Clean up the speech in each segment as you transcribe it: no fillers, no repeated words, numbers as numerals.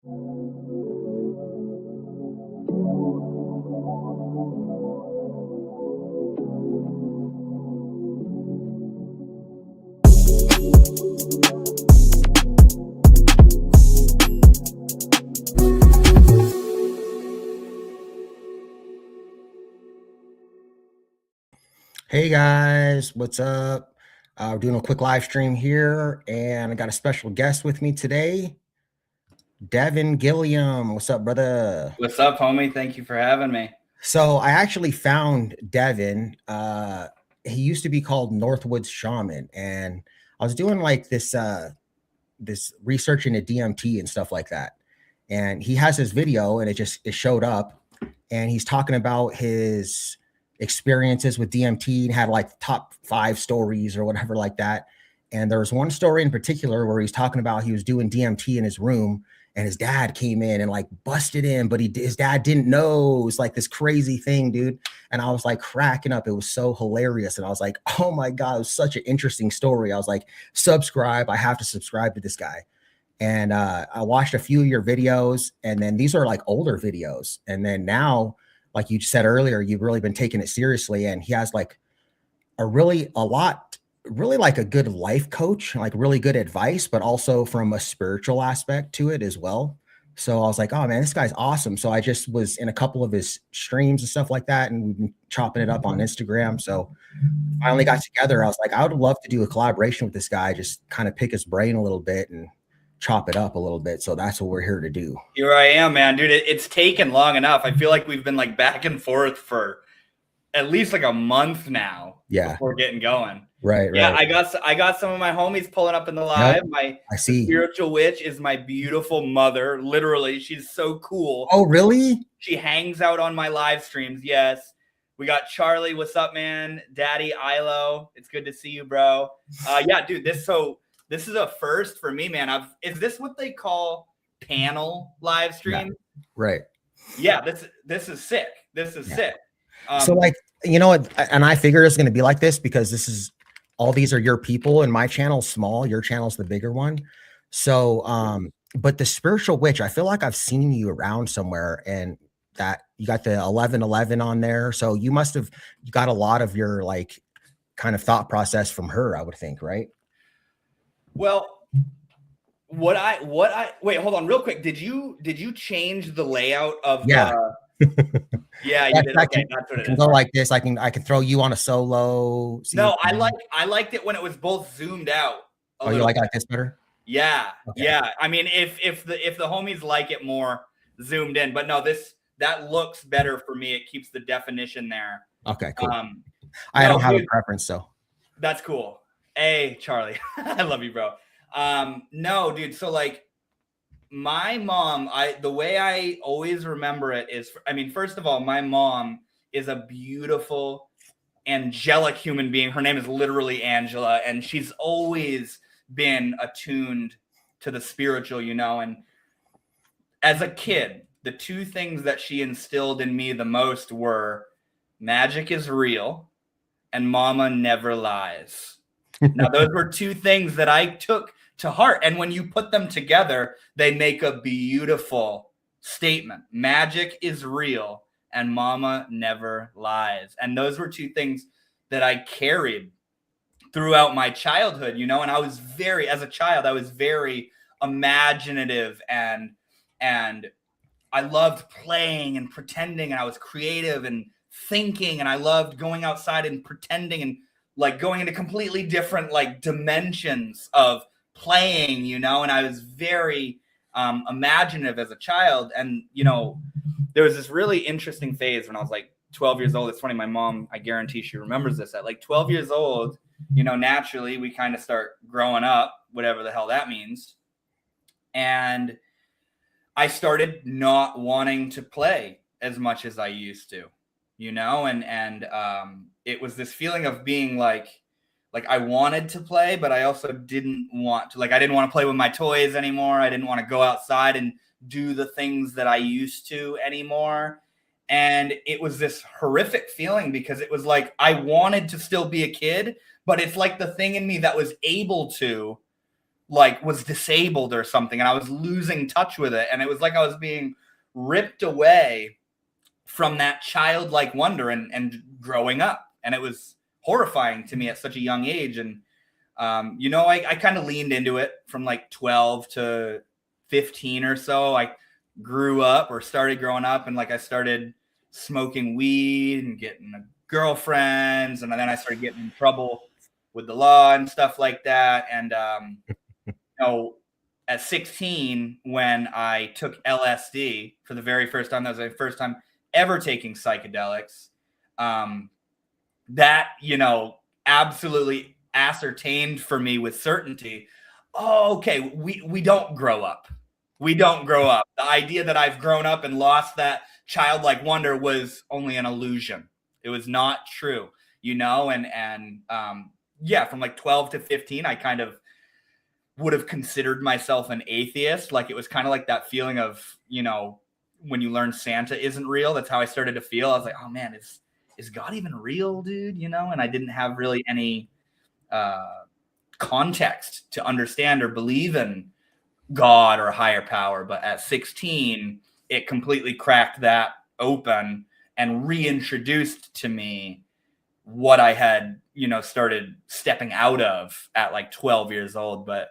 Hey guys, what's up? We're doing a quick live stream here, and I got a special guest with me today, Devon Gilliam. What's up, brother? What's up, homie? Thank you for having me. So I actually found Devon. He used to be called Northwoods Shaman, and I was doing like this research into DMT and stuff like that. And he has his video, and it showed up, and he's talking about his experiences with DMT and had like top 5 stories or whatever like that. And there was one story in particular where he's talking about he was doing DMT in his room and his dad came in and like busted in, but his dad didn't know. It was like this crazy thing, dude. And I was like cracking up. It was so hilarious. And I was like, oh my God, it was such an interesting story. I was like, subscribe. I have to subscribe to this guy. And I watched a few of your videos, and then these are like older videos. And then now, like you said earlier, you've really been taking it seriously. And he has like really like a good life coach, like really good advice, but also from a spiritual aspect to it as well. So I was like, oh man, this guy's awesome. So I just was in a couple of his streams and stuff like that, and we've been chopping it up on Instagram. So finally got together. I was like, I would love to do a collaboration with this guy, just kind of pick his brain a little bit and chop it up a little bit. So that's what we're here to do. Here I am, man, dude. It's taken long enough. I feel like we've been like back and forth for at least like a month now. Yeah, before getting going. Right. Yeah, I got some of my homies pulling up in the live. Yep, I see. Spiritual witch is my beautiful mother. Literally, she's so cool. Oh, really? She hangs out on my live streams. Yes. We got Charlie. What's up, man? Daddy Ilo. It's good to see you, bro. Yeah, dude. This is a first for me, man. Is this what they call panel live stream? Yeah, right. Yeah, this is sick. This is sick. So like, you know, and I figured it's going to be like this because all these are your people, and my channel's small. Your channel's the bigger one. So, but the spiritual witch, I feel like I've seen you around somewhere, and that you got the 1111 on there. So you must have got a lot of your like kind of thought process from her, I would think, right? Well, wait, hold on real quick. Did you change the layout of yeah. Yeah, you did. Okay, that's what it is. Go like this. I can throw you on a solo. No, I liked it when it was both zoomed out. Oh, you like this better? Yeah. Okay. Yeah. I mean, if the homies like it more zoomed in, but no, that looks better for me. It keeps the definition there. Okay, cool. I don't have a preference, so that's cool. Hey, Charlie, I love you, bro. No, dude. So like my mom, the way I always remember it is, I mean, first of all, my mom is a beautiful, angelic human being. Her name is literally Angela, and she's always been attuned to the spiritual, you know. And as a kid, the two things that she instilled in me the most were magic is real and mama never lies. Now, those were two things that I took to heart. And when you put them together, they make a beautiful statement. Magic is real and mama never lies. And those were two things that I carried throughout my childhood, you know. And as a child, I was very imaginative and I loved playing and pretending, and I was creative and thinking, and I loved going outside and pretending and like going into completely different like dimensions of playing, you know. And I was very imaginative as a child. And, you know, there was this really interesting phase when I was like 12 years old. It's funny, my mom, I guarantee she remembers this. At like 12 years old, you know, naturally we kind of start growing up, whatever the hell that means. And I started not wanting to play as much as I used to, you know, and it was this feeling of being like I wanted to play, but I also didn't want to. Like, I didn't want to play with my toys anymore. I didn't want to go outside and do the things that I used to anymore. And it was this horrific feeling because it was like I wanted to still be a kid, but it's like the thing in me that was able to like was disabled or something, and I was losing touch with it. And it was like I was being ripped away from that childlike wonder and growing up. And it was horrifying to me at such a young age. And, I kind of leaned into it from like 12 to 15 or so. I grew up or started growing up, and like I started smoking weed and getting girlfriends. And then I started getting in trouble with the law and stuff like that. And, at 16, when I took LSD for the very first time, that was my first time ever taking psychedelics. That, absolutely ascertained for me with certainty. Oh, okay. We don't grow up. We don't grow up. The idea that I've grown up and lost that childlike wonder was only an illusion. It was not true, and from like 12 to 15, I kind of would have considered myself an atheist. Like it was kind of like that feeling of, when you learn Santa isn't real. That's how I started to feel. I was like, oh man, is God even real, dude? And I didn't have really any context to understand or believe in God or higher power. But at 16, it completely cracked that open and reintroduced to me what I had, started stepping out of at like 12 years old. But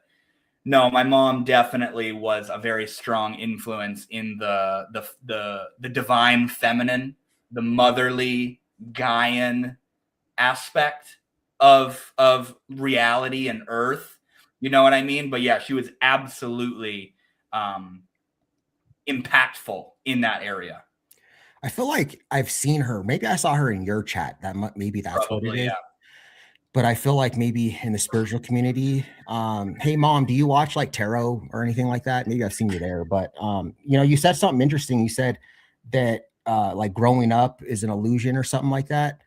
no, my mom definitely was a very strong influence in the divine feminine, the motherly Gaian aspect of reality and earth. You know what I mean? But yeah, she was absolutely impactful in that area. I feel like I've seen her. Maybe I saw her in your chat. Maybe that's Probably, what it is. yeah. But I feel like maybe in the spiritual community, hey mom, do you watch like tarot or anything like that? Maybe I've seen you there. But you said something interesting. You said that like growing up is an illusion or something like that.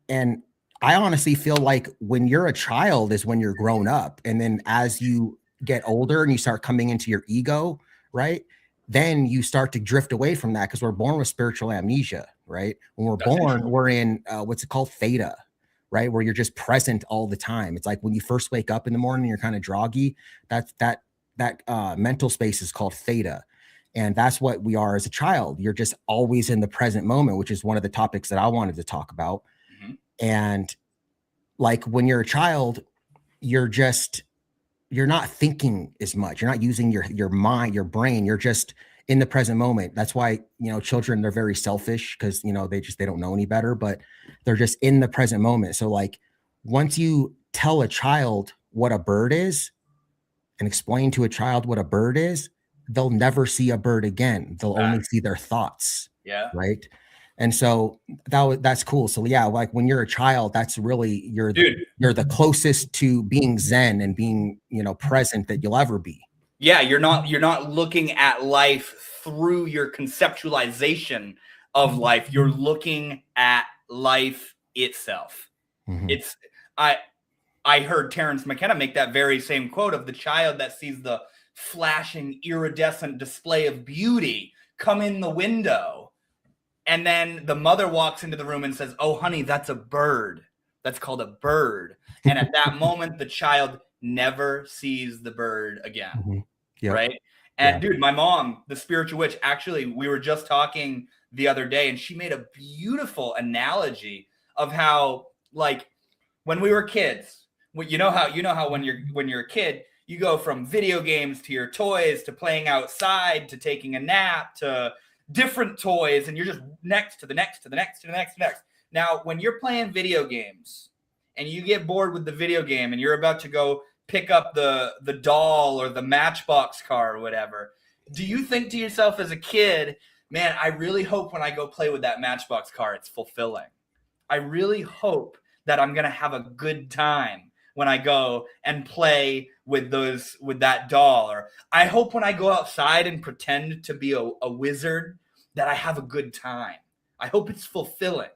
And I honestly feel like when you're a child is when you're grown up. And then as you get older and you start coming into your ego, right? Then you start to drift away from that because we're born with spiritual amnesia, right? When we're born, we're in what's it called? Theta, right? Where you're just present all the time. It's like when you first wake up in the morning, you're kind of groggy. That mental space is called theta. And that's what we are as a child. You're just always in the present moment, which is one of the topics that I wanted to talk about. Mm-hmm. And like when you're a child, you're not thinking as much. You're not using your mind, your brain. You're just in the present moment. That's why, children, they're very selfish because, they don't know any better, but they're just in the present moment. So like once you tell a child what a bird is and explain to a child what a bird is, they'll never see a bird again. They'll only see their thoughts. Yeah. Right. And so that's cool. So yeah, like when you're a child, that's really you're the closest to being Zen and being, present that you'll ever be. Yeah, you're not looking at life through your conceptualization of life. You're looking at life itself. Mm-hmm. I heard Terence McKenna make that very same quote of the child that sees the flashing iridescent display of beauty come in the window. And then the mother walks into the room and says, "Oh, honey, that's a bird. That's called a bird." And at that moment, the child never sees the bird again. Mm-hmm. Yep. Right. And dude, my mom, the spiritual witch, actually, we were just talking the other day, and she made a beautiful analogy of how, like, when we were kids, you know how when you're a kid, you go from video games to your toys to playing outside to taking a nap to different toys, and you're just next to the next to the next to the next to the next. Now, when you're playing video games and you get bored with the video game and you're about to go pick up the doll or the Matchbox car or whatever, do you think to yourself as a kid, man, I really hope when I go play with that Matchbox car, it's fulfilling. I really hope that I'm going to have a good time when I go and play with that doll. Or I hope when I go outside and pretend to be a wizard that I have a good time. I hope it's fulfilling.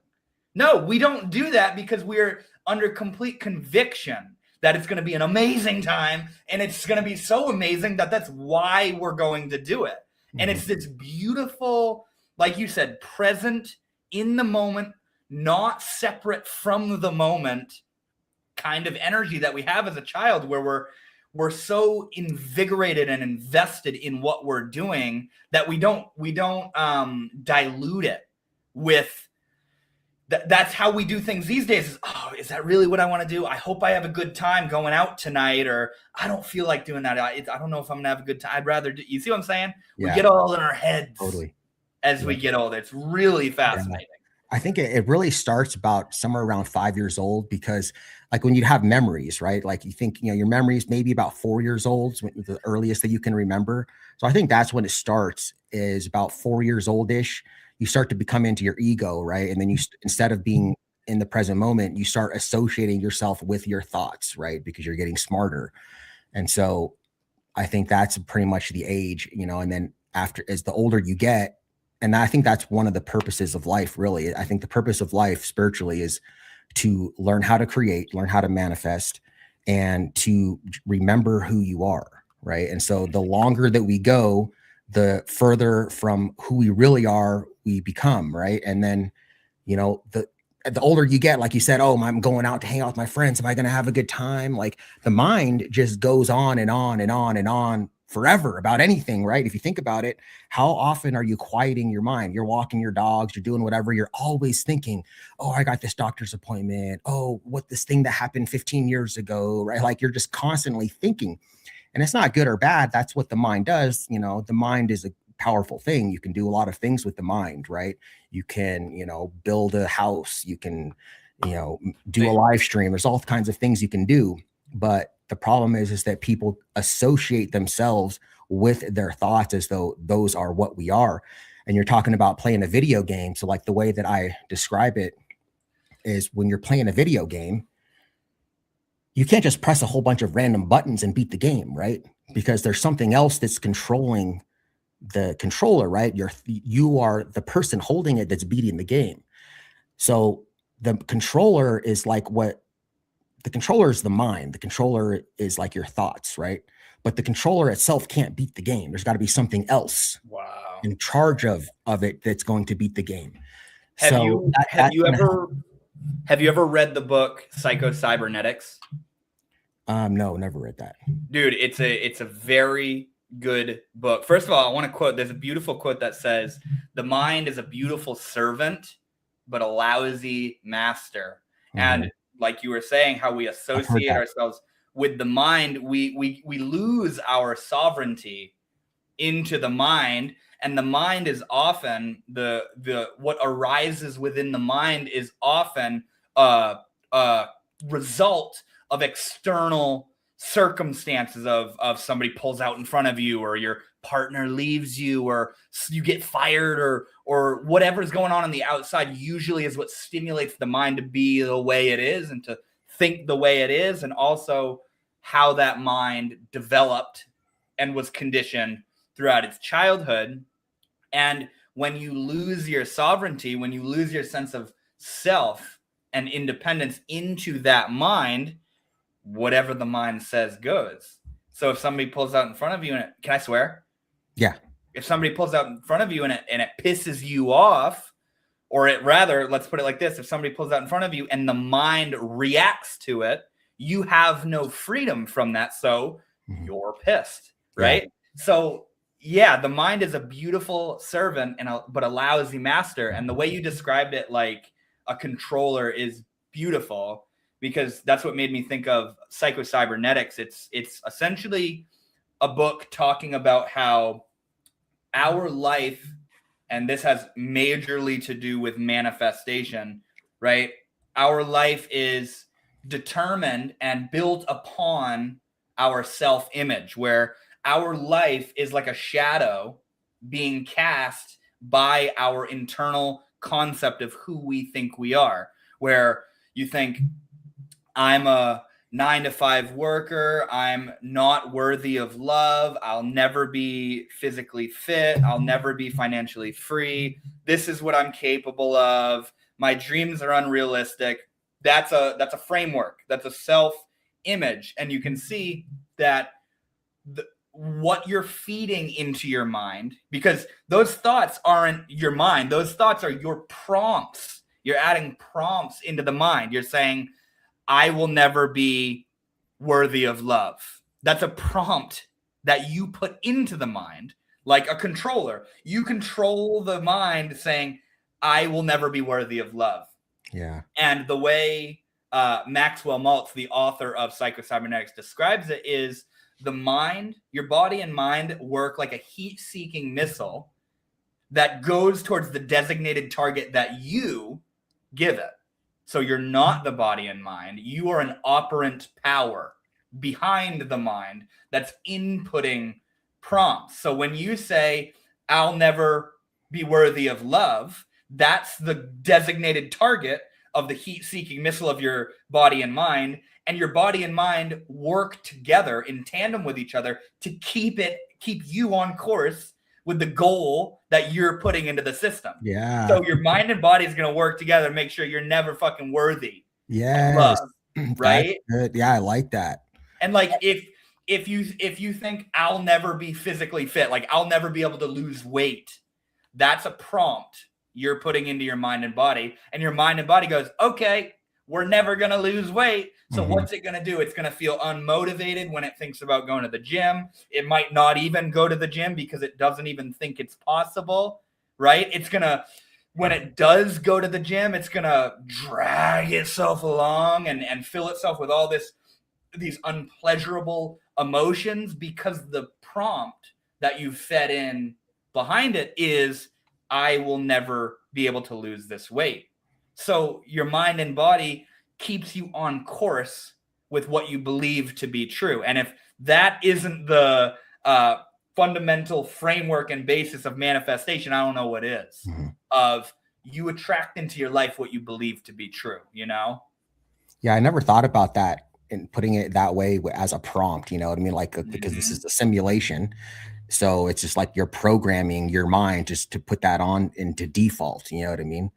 No, we don't do that because we're under complete conviction that it's going to be an amazing time, and it's going to be so amazing that that's why we're going to do it. Mm-hmm. And it's this beautiful, like you said, present in the moment, not separate from the moment kind of energy that we have as a child, where we're so invigorated and invested in what we're doing that we don't dilute it with that's how we do things these days. Is that really what I want to do? I hope I have a good time going out tonight, or I don't feel like doing that. I don't know if I'm gonna have a good time. I'd rather do, you see what I'm saying? Yeah. We get all in our heads as we get older. It's really fascinating. I think it really starts about somewhere around 5 years old, because like when you have memories, right? Like you think, your memories maybe about 4 years old, the earliest that you can remember. So I think that's when it starts, is about 4 years old-ish. You start to become into your ego, right? And then you, instead of being in the present moment, you start associating yourself with your thoughts, right? Because you're getting smarter. And so I think that's pretty much the age, and then after, as the older you get, and I think that's one of the purposes of life, really. I think the purpose of life spiritually is to learn how to create, learn how to manifest, and to remember who you are, right? And so the longer that we go, the further from who we really are we become, right? And then, the older you get, like you said, oh, I'm going out to hang out with my friends. Am I going to have a good time? Like the mind just goes on and on and on and on forever about anything, right? If you think about it, how often are you quieting your mind? You're walking your dogs, you're doing whatever. You're always thinking, oh, I got this doctor's appointment. Oh, what this thing that happened 15 years ago, right? Like you're just constantly thinking, and it's not good or bad. That's what the mind does. The mind is a powerful thing. You can do a lot of things with the mind, right? You can, build a house. You can, do a live stream. There's all kinds of things you can do. But the problem is that people associate themselves with their thoughts as though those are what we are. And you're talking about playing a video game. So like the way that I describe it is, when you're playing a video game, you can't just press a whole bunch of random buttons and beat the game, right? Because there's something else that's controlling the controller, right? You are the person holding it that's beating the game. So the controller is like the controller is the mind. The controller is like your thoughts, right? But the controller itself can't beat the game. There's got to be something else in charge of it that's going to beat the game. Have you ever read the book Psycho-Cybernetics? No, never read that. Dude, it's a very good book. First of all, I want to quote, there's a beautiful quote that says, the mind is a beautiful servant, but a lousy master. Mm-hmm. And like you were saying, how we associate ourselves with the mind, we lose our sovereignty into the mind. And the mind is often the what arises within the mind is often a result of external circumstances, of somebody pulls out in front of you, or your partner leaves you, or you get fired, or whatever's going on the outside usually is what stimulates the mind to be the way it is and to think the way it is, and also how that mind developed and was conditioned throughout its childhood. And when you lose your sovereignty, when you lose your sense of self and independence into that mind, whatever the mind says goes. So if somebody pulls out in front of you and can I swear? Yeah. If somebody pulls out in front of you and it pisses you off, or let's put it like this. If somebody pulls out in front of you and the mind reacts to it, you have no freedom from that. So you're pissed, right? Yeah. So yeah, the mind is a beautiful servant but a lousy master. And the way you described it, like a controller, is beautiful, because that's what made me think of Psycho-Cybernetics. It's essentially a book talking about how our life, and this has majorly to do with manifestation, right? Our life is determined and built upon our self-image, where our life is like a shadow being cast by our internal concept of who we think we are, where you think, I'm a 9-to-5 worker. I'm not worthy of love. I'll never be physically fit. I'll never be financially free. This is what I'm capable of. My dreams are unrealistic. That's a framework. That's a self-image. And you can see that what you're feeding into your mind, because those thoughts aren't your mind. Those thoughts are your prompts. You're adding prompts into the mind. You're saying, I will never be worthy of love. That's a prompt that you put into the mind, like a controller. You control the mind saying, I will never be worthy of love. Yeah. And the way Maxwell Maltz, the author of Psycho-Cybernetics, describes it is the mind, your body and mind work like a heat-seeking missile that goes towards the designated target that you give it. So you're not the body and mind. You are an operant power behind the mind that's inputting prompts. So when you say, I'll never be worthy of love, that's the designated target of the heat-seeking missile of your body and mind. And your body and mind work together in tandem with each other to keep you on course with the goal that you're putting into the system. Yeah. So your mind and body is going to work together to make sure you're never fucking worthy. Yes. Love, right? That's good. Yeah, I like that. And like if you think I'll never be physically fit, like I'll never be able to lose weight, that's a prompt you're putting into your mind and body, and your mind and body goes, okay, we're never going to lose weight. So what's it going to do? It's going to feel unmotivated when it thinks about going to the gym. It might not even go to the gym because it doesn't even think it's possible, right? It's going to, when it does go to the gym, it's going to drag itself along and fill itself with all these unpleasurable emotions, because the prompt that you've fed in behind it is, I will never be able to lose this weight. So your mind and body keeps you on course with what you believe to be true. And if that isn't the fundamental framework and basis of manifestation, I don't know what is. Of you attract into your life what you believe to be true, you know? Yeah, I never thought about that and putting it that way as a prompt, you know what I mean? Like, because this is a simulation. So it's just like you're programming your mind just to put that on into default, you know what I mean?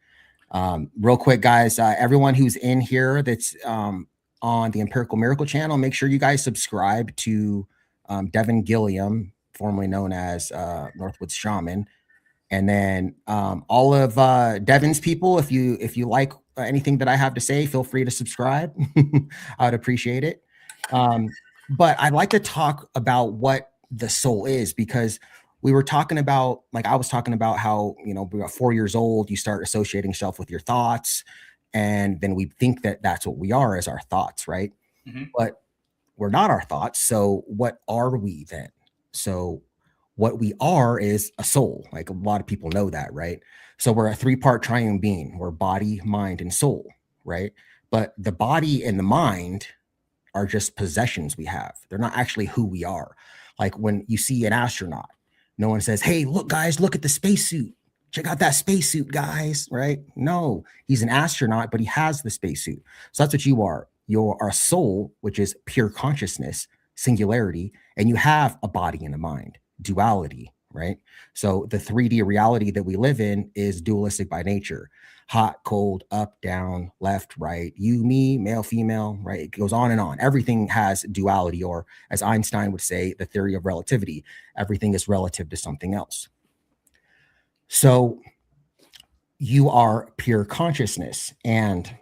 Real quick, guys, everyone who's in here that's on the Empirical Miracle channel, make sure you guys subscribe to Devon Gilliam, formerly known as Northwoods Shaman. And then all of Devon's people, if you like anything that I have to say, feel free to subscribe. I would appreciate it. But I'd like to talk about what the soul is, because we were talking about, like I was talking about how, you know, we're 4 years old, you start associating yourself with your thoughts, and then we think that that's what we are, as our thoughts, right? But we're not our thoughts. So what are we then? So what we are is a soul. Like a lot of people know that, right? So we're a 3-part triune being. We're body, mind, and soul, right? But the body and the mind are just possessions we have. They're not actually who we are. Like when you see an astronaut, no one says, hey, look, guys, look at the spacesuit. Check out that spacesuit, guys, right? No, he's an astronaut, but he has the spacesuit. So that's what you are. You're a soul, which is pure consciousness, singularity, and you have a body and a mind, duality, right? So the 3D reality that we live in is dualistic by nature. Hot, cold, up, down, left, right, you, me, male, female, right? It goes on and on. Everything has duality, or as Einstein would say, the theory of relativity. Everything is relative to something else. So you are pure consciousness. And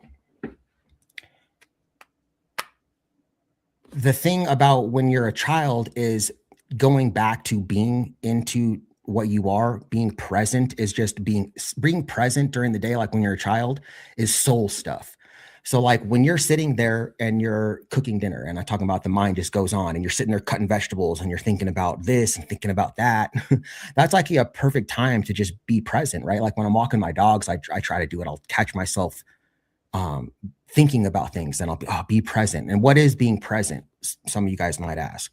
the thing about when you're a child is going back to being into what you are, being present, is just being present during the day. Like when you're a child, is soul stuff. So like when you're sitting there and you're cooking dinner, and I'm talking about the mind just goes on, and you're sitting there cutting vegetables and you're thinking about this and thinking about that. That's like a perfect time to just be present, right? Like when I'm walking my dogs, I try to do it. I'll catch myself thinking about things, and I'll be present. And what is being present? Some of you guys might ask.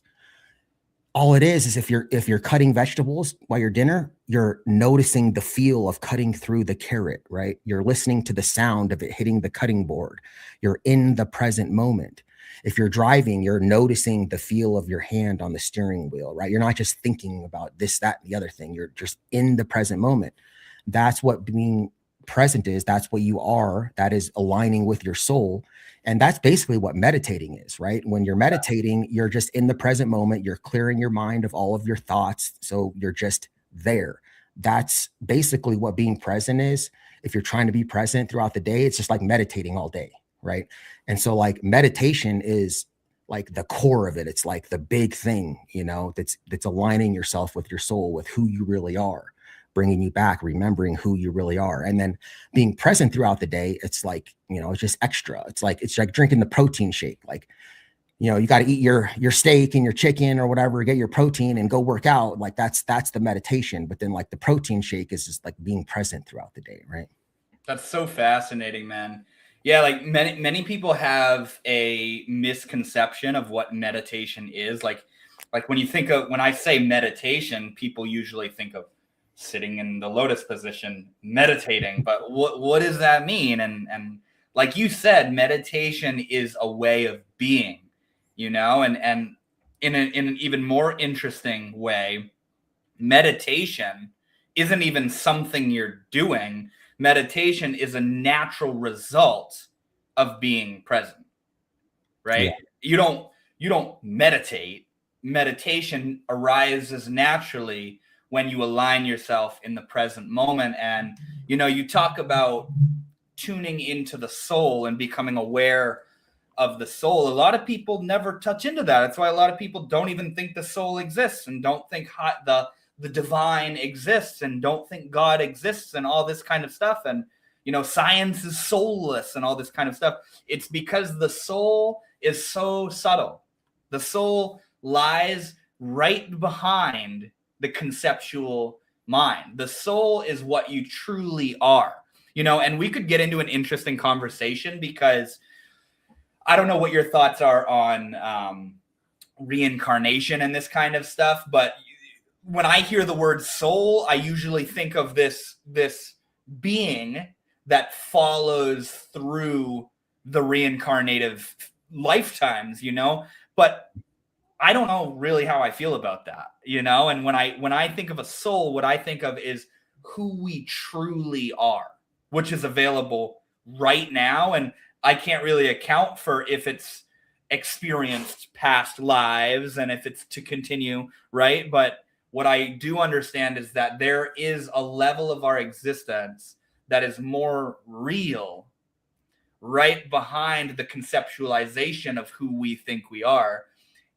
All it is if you're cutting vegetables while you're dinner, you're noticing the feel of cutting through the carrot, right? You're listening to the sound of it hitting the cutting board. You're in the present moment. If you're driving, you're noticing the feel of your hand on the steering wheel, right? You're not just thinking about this, that, and the other thing. You're just in the present moment. That's what being present is. That's what you are. That is aligning with your soul. And that's basically what meditating is, right? When you're meditating, you're just in the present moment. You're clearing your mind of all of your thoughts. So you're just there. That's basically what being present is. If you're trying to be present throughout the day, it's just like meditating all day, right? And so like meditation is like the core of it. It's like the big thing, you know, that's aligning yourself with your soul, with who you really are, bringing you back, remembering who you really are. And then being present throughout the day, it's like, you know, it's just extra. It's like drinking the protein shake. Like, you know, you got to eat your steak and your chicken or whatever, get your protein and go work out. Like that's the meditation. But then like the protein shake is just like being present throughout the day, right? That's so fascinating, man. Yeah, like many people have a misconception of what meditation is. Like when I say meditation, people usually think of sitting in the lotus position, meditating. But what does that mean? And like you said, meditation is a way of being, you know, and in an even more interesting way, meditation isn't even something you're doing. Meditation is a natural result of being present, right? Yeah. You don't meditate. Meditation arises naturally when you align yourself in the present moment. And you know, you talk about tuning into the soul and becoming aware of the soul. A lot of people never touch into that. That's why a lot of people don't even think the soul exists and don't think the divine exists and don't think God exists and all this kind of stuff. And, you know, science is soulless and all this kind of stuff. It's because the soul is so subtle. The soul lies right behind the conceptual mind. The soul is what you truly are, you know, and we could get into an interesting conversation because I don't know what your thoughts are on reincarnation and this kind of stuff, but when I hear the word soul, I usually think of this being that follows through the reincarnative lifetimes, you know, but I don't know really how I feel about that, you know, and when I think of a soul, what I think of is who we truly are, which is available right now. And I can't really account for if it's experienced past lives and if it's to continue, right? But what I do understand is that there is a level of our existence that is more real right behind the conceptualization of who we think we are.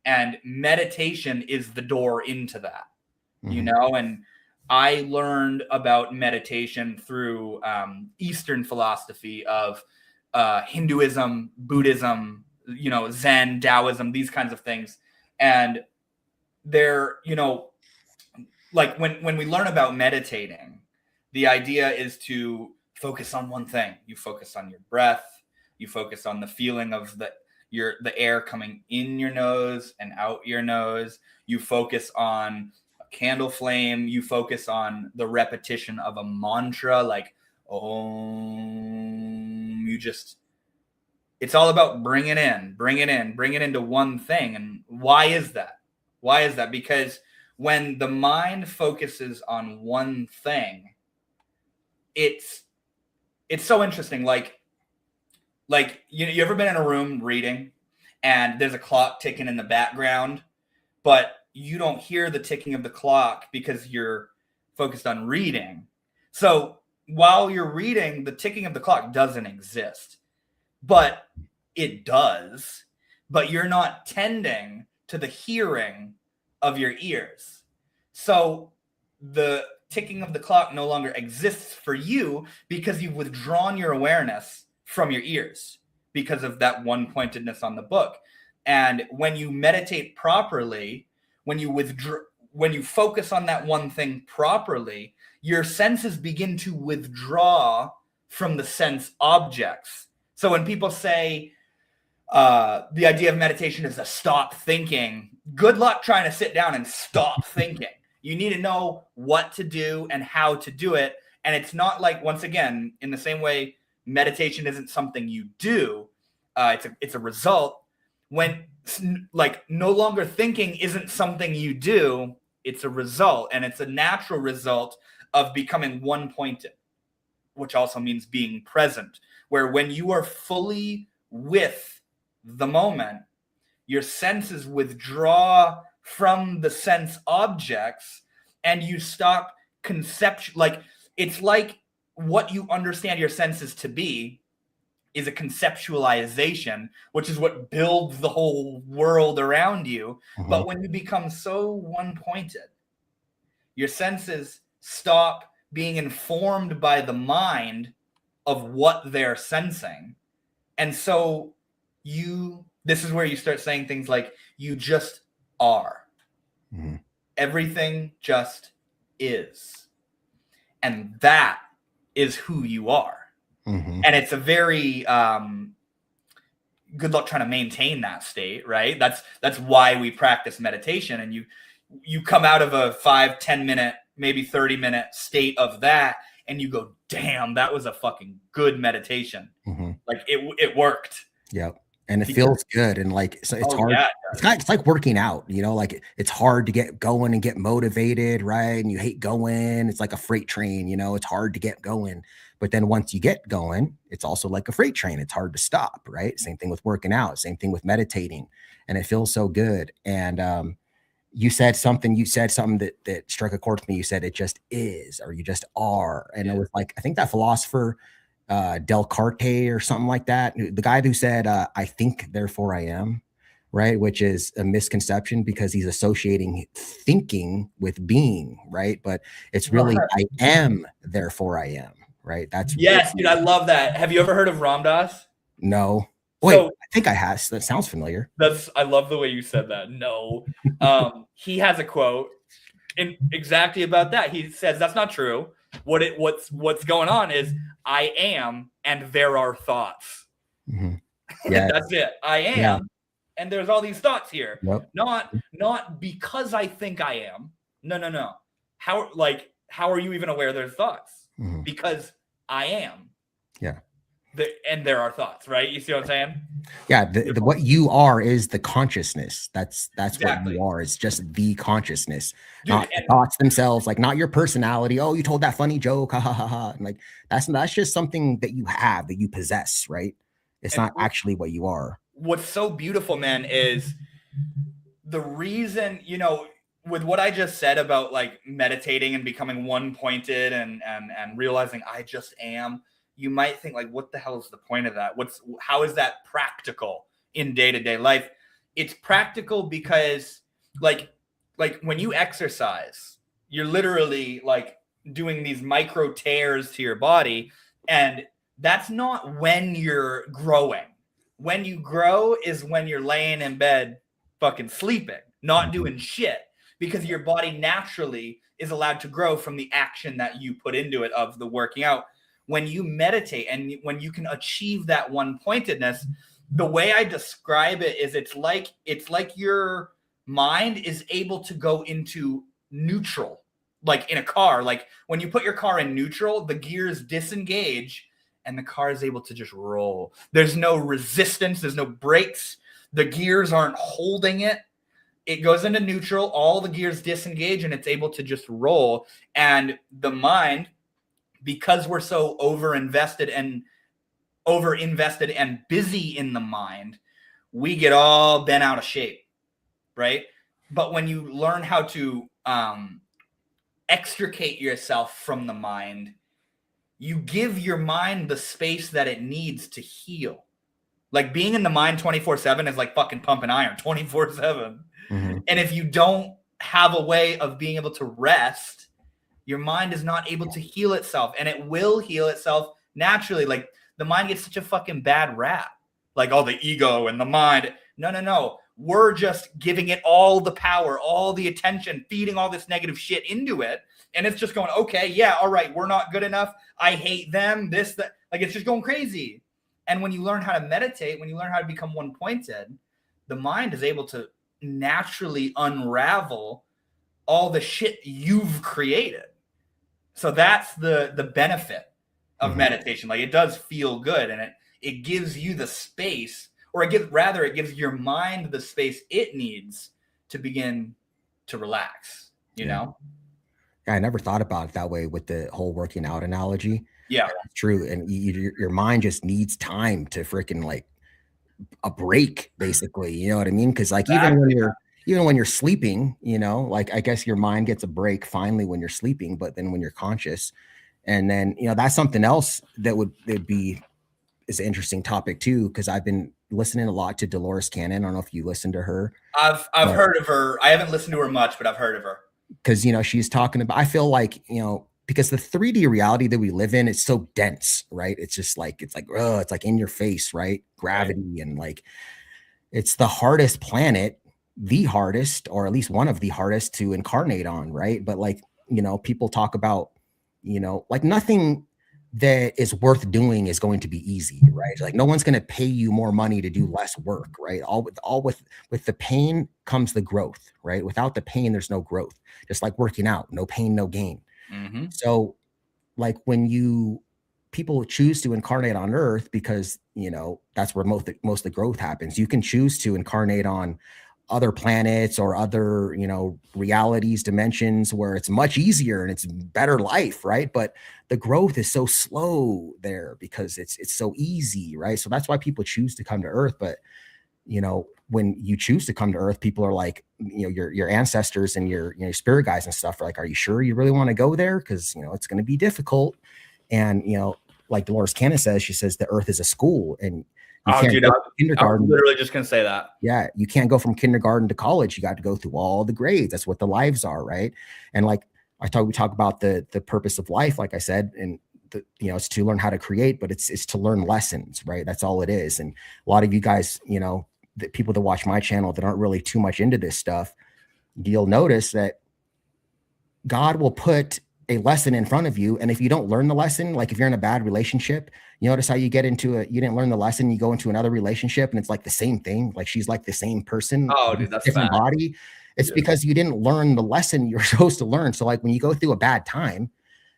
And meditation is the door into that, you know? And I learned about meditation through Eastern philosophy of Hinduism, Buddhism, you know, Zen, Taoism, these kinds of things. And they're, you know, like when we learn about meditating, the idea is to focus on one thing. You focus on your breath, you focus on the feeling of the air coming in your nose and out your nose. You focus on a candle flame, you focus on the repetition of a mantra like Om. It's all about bring it into one thing. And why is that? Because when the mind focuses on one thing, it's so interesting. Like you ever been in a room reading and there's a clock ticking in the background, but you don't hear the ticking of the clock because you're focused on reading. So while you're reading, the ticking of the clock doesn't exist, but it does, but you're not tending to the hearing of your ears. So the ticking of the clock no longer exists for you because you've withdrawn your awareness from your ears because of that one pointedness on the book. And when you meditate properly, when you focus on that one thing properly, your senses begin to withdraw from the sense objects. So when people say the idea of meditation is to stop thinking, good luck trying to sit down and stop thinking. You need to know what to do and how to do it. And it's not like, once again, in the same way, meditation isn't something you do. It's a result. When like no longer thinking isn't something you do, it's a result, and it's a natural result of becoming one-pointed, which also means being present, where when you are fully with the moment, your senses withdraw from the sense objects and you stop conceptual. Like it's like what you understand your senses to be is a conceptualization, which is what builds the whole world around you. But when you become so one-pointed, your senses stop being informed by the mind of what they're sensing. And so this is where you start saying things like, you just are. Everything just is. And that is who you are. And it's a very good luck trying to maintain that state, right? That's why we practice meditation. And you come out of a 5-10 minute, maybe 30-minute state of that, and you go, damn, that was a fucking good meditation. Like it worked. Yep. And it feels good. And like, so it's hard. Yeah, it's like working out, you know, like it's hard to get going and get motivated, right? And you hate going. It's like a freight train, you know, it's hard to get going. But then once you get going, it's also like a freight train. It's hard to stop, right? Same thing with working out, same thing with meditating. And it feels so good. And you said something that struck a chord with me. You said it just is, or you just are. And it was like, I think that philosopher, Descartes or something like that, the guy who said, I think, therefore I am, right? Which is a misconception because he's associating thinking with being, right? But it's really, I am, therefore I am, right? That's yes, dude, I love that. Have you ever heard of Ram Dass? No. Wait, so, I think I have. That sounds familiar. I love the way you said that. No. He has a quote exactly about that. He says that's not true. What's going on is I am, and there are thoughts. Yeah. That's it. I am, yeah. And there's all these thoughts here. Yep. Not because I think I am. No. How are you even aware there's thoughts? Because I am. Yeah. And there are thoughts, right? You see what I'm saying? Yeah. What you are is the consciousness. That's exactly what you are. It's just the consciousness, dude, not the thoughts themselves, like not your personality. Oh, you told that funny joke. Ha ha ha ha. And like, that's just something that you have, that you possess, right? It's not actually what you are. What's so beautiful, man, is the reason, you know, with what I just said about like meditating and becoming one-pointed and realizing I just am. You might think like, what the hell is the point of that? How is that practical in day-to-day life? It's practical because like when you exercise, you're literally like doing these micro tears to your body. And that's not when you're growing. When you grow is when you're laying in bed, fucking sleeping, not doing shit, because your body naturally is allowed to grow from the action that you put into it of the working out. When you meditate and when you can achieve that one-pointedness, the way I describe it is it's like your mind is able to go into neutral, like in a car. Like when you put your car in neutral, the gears disengage and the car is able to just roll. There's no resistance. There's no brakes. The gears aren't holding it. It goes into neutral. All the gears disengage and it's able to just roll. And the mind, because we're so overinvested and busy in the mind, we get all bent out of shape, right? But when you learn how to extricate yourself from the mind, you give your mind the space that it needs to heal. Like being in the mind 24/7 is like fucking pumping iron 24/7. And if you don't have a way of being able to rest, your mind is not able to heal itself, and it will heal itself naturally. Like the mind gets such a fucking bad rap, like all the ego and the mind. No. We're just giving it all the power, all the attention, feeding all this negative shit into it. And it's just going, okay, yeah, all right, we're not good enough. I hate them, this, that. Like it's just going crazy. And when you learn how to meditate, when you learn how to become one-pointed, the mind is able to naturally unravel all the shit you've created. So that's the benefit of meditation. Like it does feel good, and it gives you the space, or it gives your mind the space it needs to begin to relax, you know? I never thought about it that way with the whole working out analogy. Yeah. That's true. And your mind just needs time to freaking like a break, basically. You know what I mean? Because like even when you're sleeping, you know, like I guess your mind gets a break finally when you're sleeping, but then when you're conscious, and then, you know, that's something else that would be is an interesting topic too, because I've been listening a lot to Dolores Cannon. I don't know if you listen to her. I've heard of her. I haven't listened to her much, but I've heard of her. Because, you know, she's talking about, I feel like, you know, because the 3D reality that we live in is so dense, right? It's just like, it's like in your face, right? Gravity, and like, it's the hardest planet, the hardest, or at least one of the hardest to incarnate on, right? But like, you know, people talk about, you know, like nothing that is worth doing is going to be easy, right? Like no one's going to pay you more money to do less work, right? With the pain comes the growth, right? Without the pain, there's no growth. Just like working out, no pain, no gain. Mm-hmm. So like when people choose to incarnate on Earth, because, you know, that's where most of the growth happens. You can choose to incarnate on other planets or other, you know, realities, dimensions where it's much easier and it's better life, right? But the growth is so slow there because it's so easy, right? So that's why people choose to come to Earth. But, you know, when you choose to come to Earth, people are like, you know, your ancestors and your, you know, spirit guides and stuff are like, are you sure you really want to go there? Because, you know, it's going to be difficult. And, you know, like Dolores Cannon says, she says the Earth is a school, and you can't dude, go from kindergarten. I'm literally just gonna say that. Yeah, you can't go from kindergarten to college. You got to go through all the grades. That's what the lives are, right? And like we talk about the purpose of life, like I said, and you know, it's to learn how to create, but it's to learn lessons, right? That's all it is. And a lot of you guys, you know, the people that watch my channel that aren't really too much into this stuff, you'll notice that God will put a lesson in front of you. And if you don't learn the lesson, like if you're in a bad relationship, you notice how you get into you didn't learn the lesson, you go into another relationship and it's like the same thing. Like she's like the same person, Oh, dude, that's different bad. body. It's because you didn't learn the lesson you're supposed to learn. So like when you go through a bad time,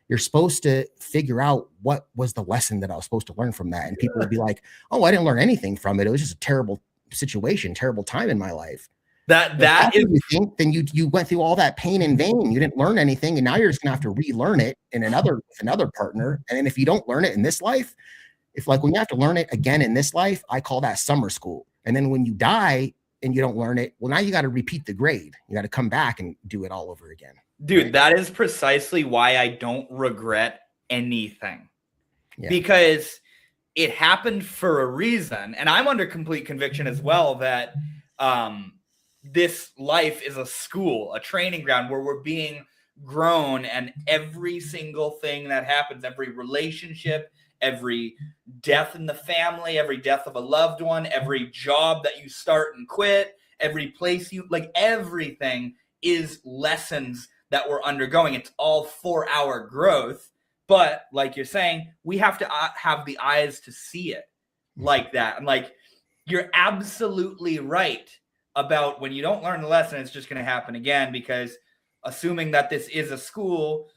you're supposed to figure out what was the lesson that I was supposed to learn from that. And people will be like, oh, I didn't learn anything from it. It was just a terrible situation, terrible time in my life. That is, you think, then you went through all that pain in vain. You didn't learn anything, and now you're just gonna have to relearn it in another partner. And then if you don't learn it in this life, if like when you have to learn it again in this life, I call that summer school. And then when you die and you don't learn it, well, now you got to repeat the grade. You got to come back and do it all over again. Dude, right? That is precisely why I don't regret anything, because it happened for a reason, and I'm under complete conviction as well that this life is a school, a training ground where we're being grown, and every single thing that happens, every relationship, every death in the family, every death of a loved one, every job that you start and quit, every place you like, everything is lessons that we're undergoing. It's all for our growth. But like you're saying, we have to have the eyes to see it like that. And like, you're absolutely right about when you don't learn the lesson, it's just going to happen again, because assuming that this is a school,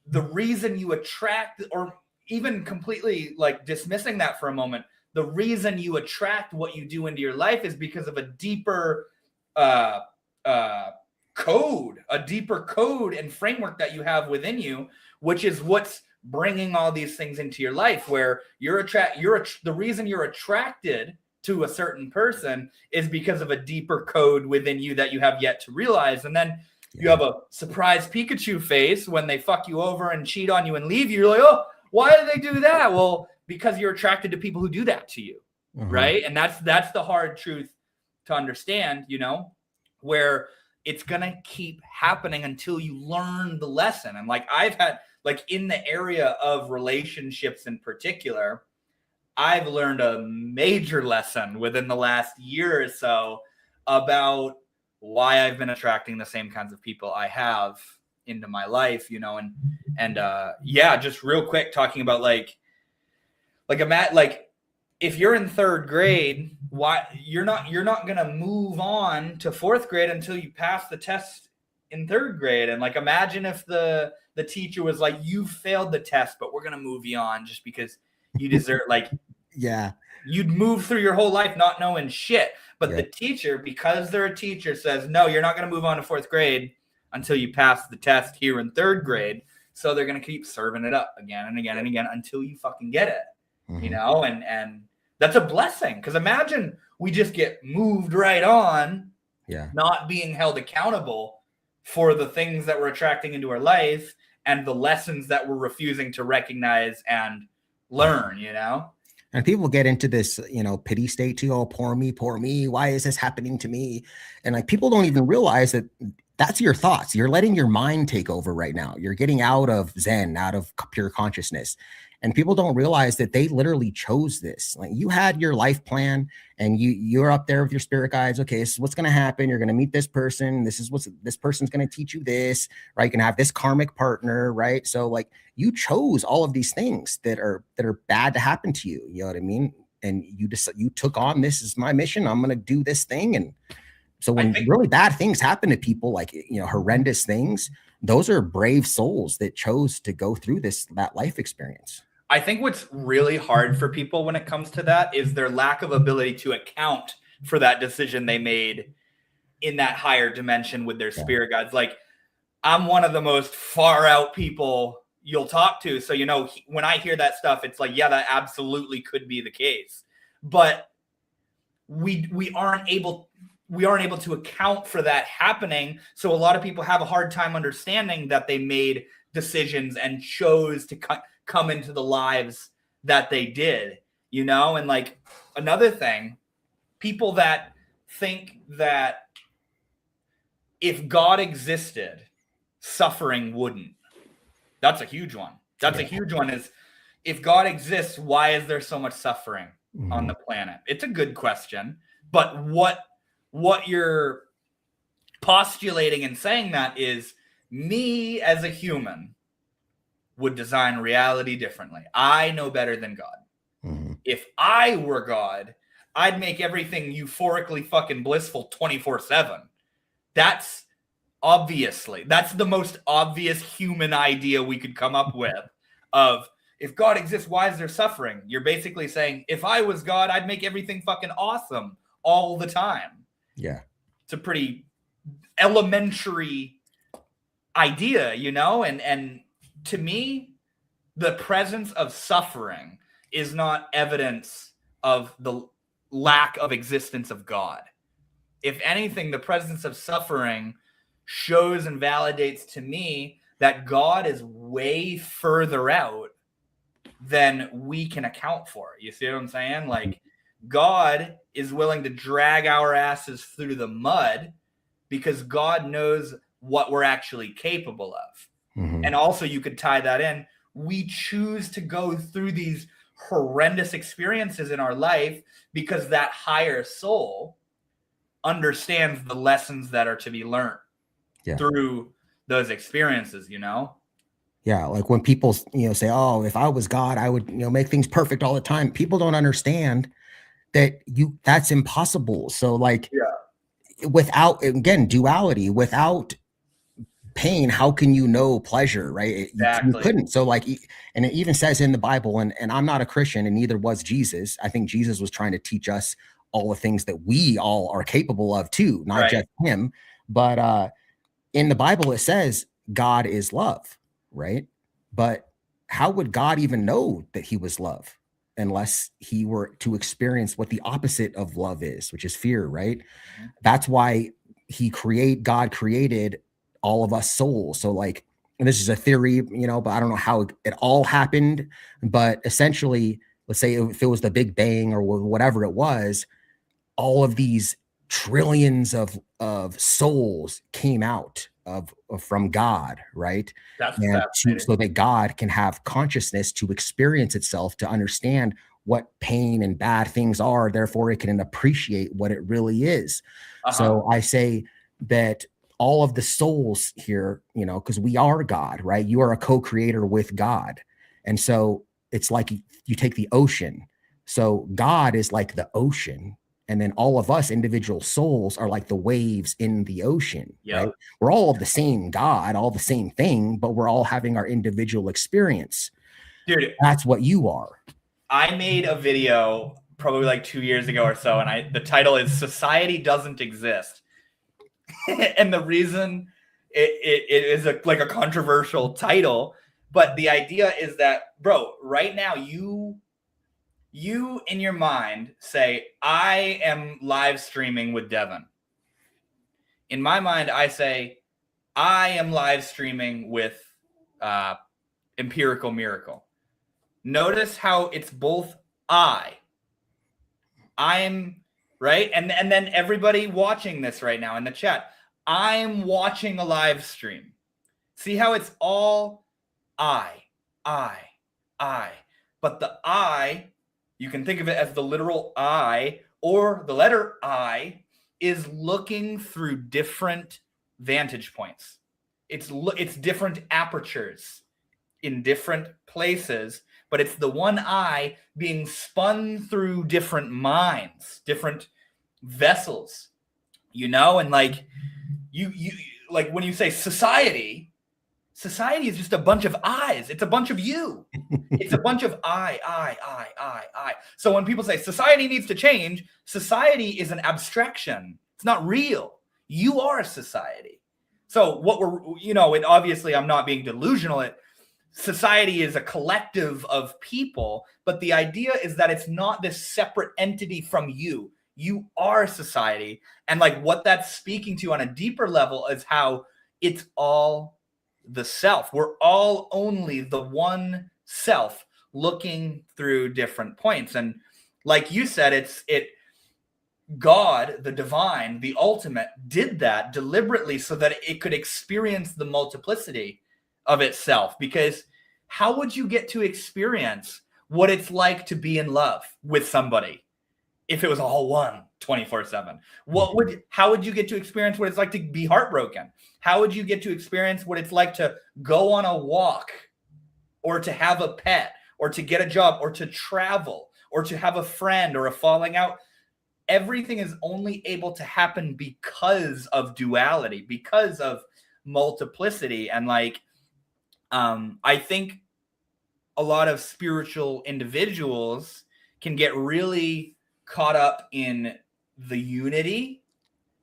the reason you attract, or even completely like dismissing that for a moment, the reason you attract what you do into your life is because of a deeper code and framework that you have within you, which is what's bringing all these things into your life, where the reason you're attracted to a certain person is because of a deeper code within you that you have yet to realize. And then you have a surprise Pikachu face when they fuck you over and cheat on you and leave you. You're like, oh, why did they do that? Well, because you're attracted to people who do that to you, right? And that's the hard truth to understand, you know, where it's gonna keep happening until you learn the lesson. And like I've had, like in the area of relationships in particular, I've learned a major lesson within the last year or so about why I've been attracting the same kinds of people I have into my life, you know, and yeah, just real quick talking about like if you're in third grade, why you're not gonna move on to fourth grade until you pass the test in third grade. And like, imagine if the teacher was like, you failed the test, but we're gonna move you on just because you deserve, like, you'd move through your whole life not knowing shit. But the teacher, because they're a teacher, says, no, you're not going to move on to fourth grade until you pass the test here in third grade. So they're going to keep serving it up again and again and again until you fucking get it, you know? And that's a blessing, because imagine we just get moved right on, not being held accountable for the things that we're attracting into our life and the lessons that we're refusing to recognize and learn, you know? And people get into this, pity state too. Oh, poor me, poor me. Why is this happening to me? And like people don't even realize that that's your thoughts. You're letting your mind take over right now. You're getting out of Zen, out of pure consciousness. And people don't realize that they literally chose this. Like you had your life plan and you're up there with your spirit guides. Okay, this is what's going to happen. You're going to meet this person. This person's going to teach you this, right? You can have this karmic partner, right? So like you chose all of these things that are bad to happen to you. You know what I mean? And you took on, this is my mission. I'm going to do this thing. And so when really bad things happen to people, like, horrendous things, those are brave souls that chose to go through that life experience. I think what's really hard for people when it comes to that is their lack of ability to account for that decision they made in that higher dimension with their spirit guides. Like, I'm one of the most far out people you'll talk to. So, when I hear that stuff, it's like, yeah, that absolutely could be the case. But we aren't able to account for that happening. So a lot of people have a hard time understanding that they made decisions and chose to come into the lives that they did, and like another thing, people that think that if God existed, suffering wouldn't. That's a huge one. A huge one is, if God exists, why is there so much suffering on the planet? It's a good question, but what you're postulating and saying that is, me as a human would design reality differently. I know better than God. Mm-hmm. If I were God, I'd make everything euphorically fucking blissful 24/7. That's the most obvious human idea we could come up with of, if God exists, why is there suffering? You're basically saying, if I was God, I'd make everything fucking awesome all the time. Yeah. It's a pretty elementary idea, and to me, the presence of suffering is not evidence of the lack of existence of God. If anything, the presence of suffering shows and validates to me that God is way further out than we can account for. You see what I'm saying? Like, God is willing to drag our asses through the mud because God knows what we're actually capable of. Mm-hmm. And also, you could tie that in. We choose to go through these horrendous experiences in our life because that higher soul understands the lessons that are to be learned through those experiences, Yeah, like when people, say, oh, if I was God, I would, make things perfect all the time. People don't understand that's impossible. So like, without, again, duality, without pain, how can you know pleasure, right? Exactly. You couldn't. So like, and it even says in the Bible, and I'm not a Christian and neither was Jesus. I think Jesus was trying to teach us all the things that we all are capable of too, not just him. But in the Bible, it says God is love, right? But how would God even know that he was love unless he were to experience what the opposite of love is, which is fear, right? Mm-hmm. That's why God created all of us souls. So like, and this is a theory, but I don't know how it all happened, but essentially, let's say if it was the Big Bang or whatever it was, all of these trillions of souls came out from God, right? So that God can have consciousness to experience itself, to understand what pain and bad things are. Therefore, it can appreciate what it really is. So I say that all of the souls here, because we are God, right? You are a co-creator with God. And so it's like you take the ocean. So God is like the ocean. And then all of us individual souls are like the waves in the ocean, right? We're all of the same God, all the same thing, but we're all having our individual experience. Dude, that's what you are. I made a video probably like 2 years ago or so, and the title is "Society Doesn't Exist." And the reason it is like a controversial title, but the idea is that, bro, right now you in your mind say, I am live streaming with Devon. In my mind, I say, I am live streaming with Empirical Miracle. Notice how it's both I'm right. And then everybody watching this right now in the chat, I'm watching a live stream. See how it's all I. But the I, you can think of it as the literal I, or the letter I is looking through different vantage points. It's different apertures in different places, but it's the one eye being spun through different minds, different vessels, and like you like when you say society is just a bunch of eyes. It's a bunch of you. It's a bunch of I. So when people say society needs to change, society is an abstraction. It's not real. You are a society. So what and obviously I'm not being delusional. Society is a collective of people, but the idea is that it's not this separate entity from you. You are society. And like what that's speaking to on a deeper level is how it's all the self. We're all only the one self looking through different points. And like you said, God, the divine, the ultimate, did that deliberately so that it could experience the multiplicity of itself. Because how would you get to experience what it's like to be in love with somebody if it was all one 24/7? How would you get to experience what it's like to be heartbroken? How would you get to experience what it's like to go on a walk, or to have a pet, or to get a job, or to travel, or to have a friend, or a falling out? Everything is only able to happen because of duality, because of multiplicity. And like, I think a lot of spiritual individuals can get really caught up in the unity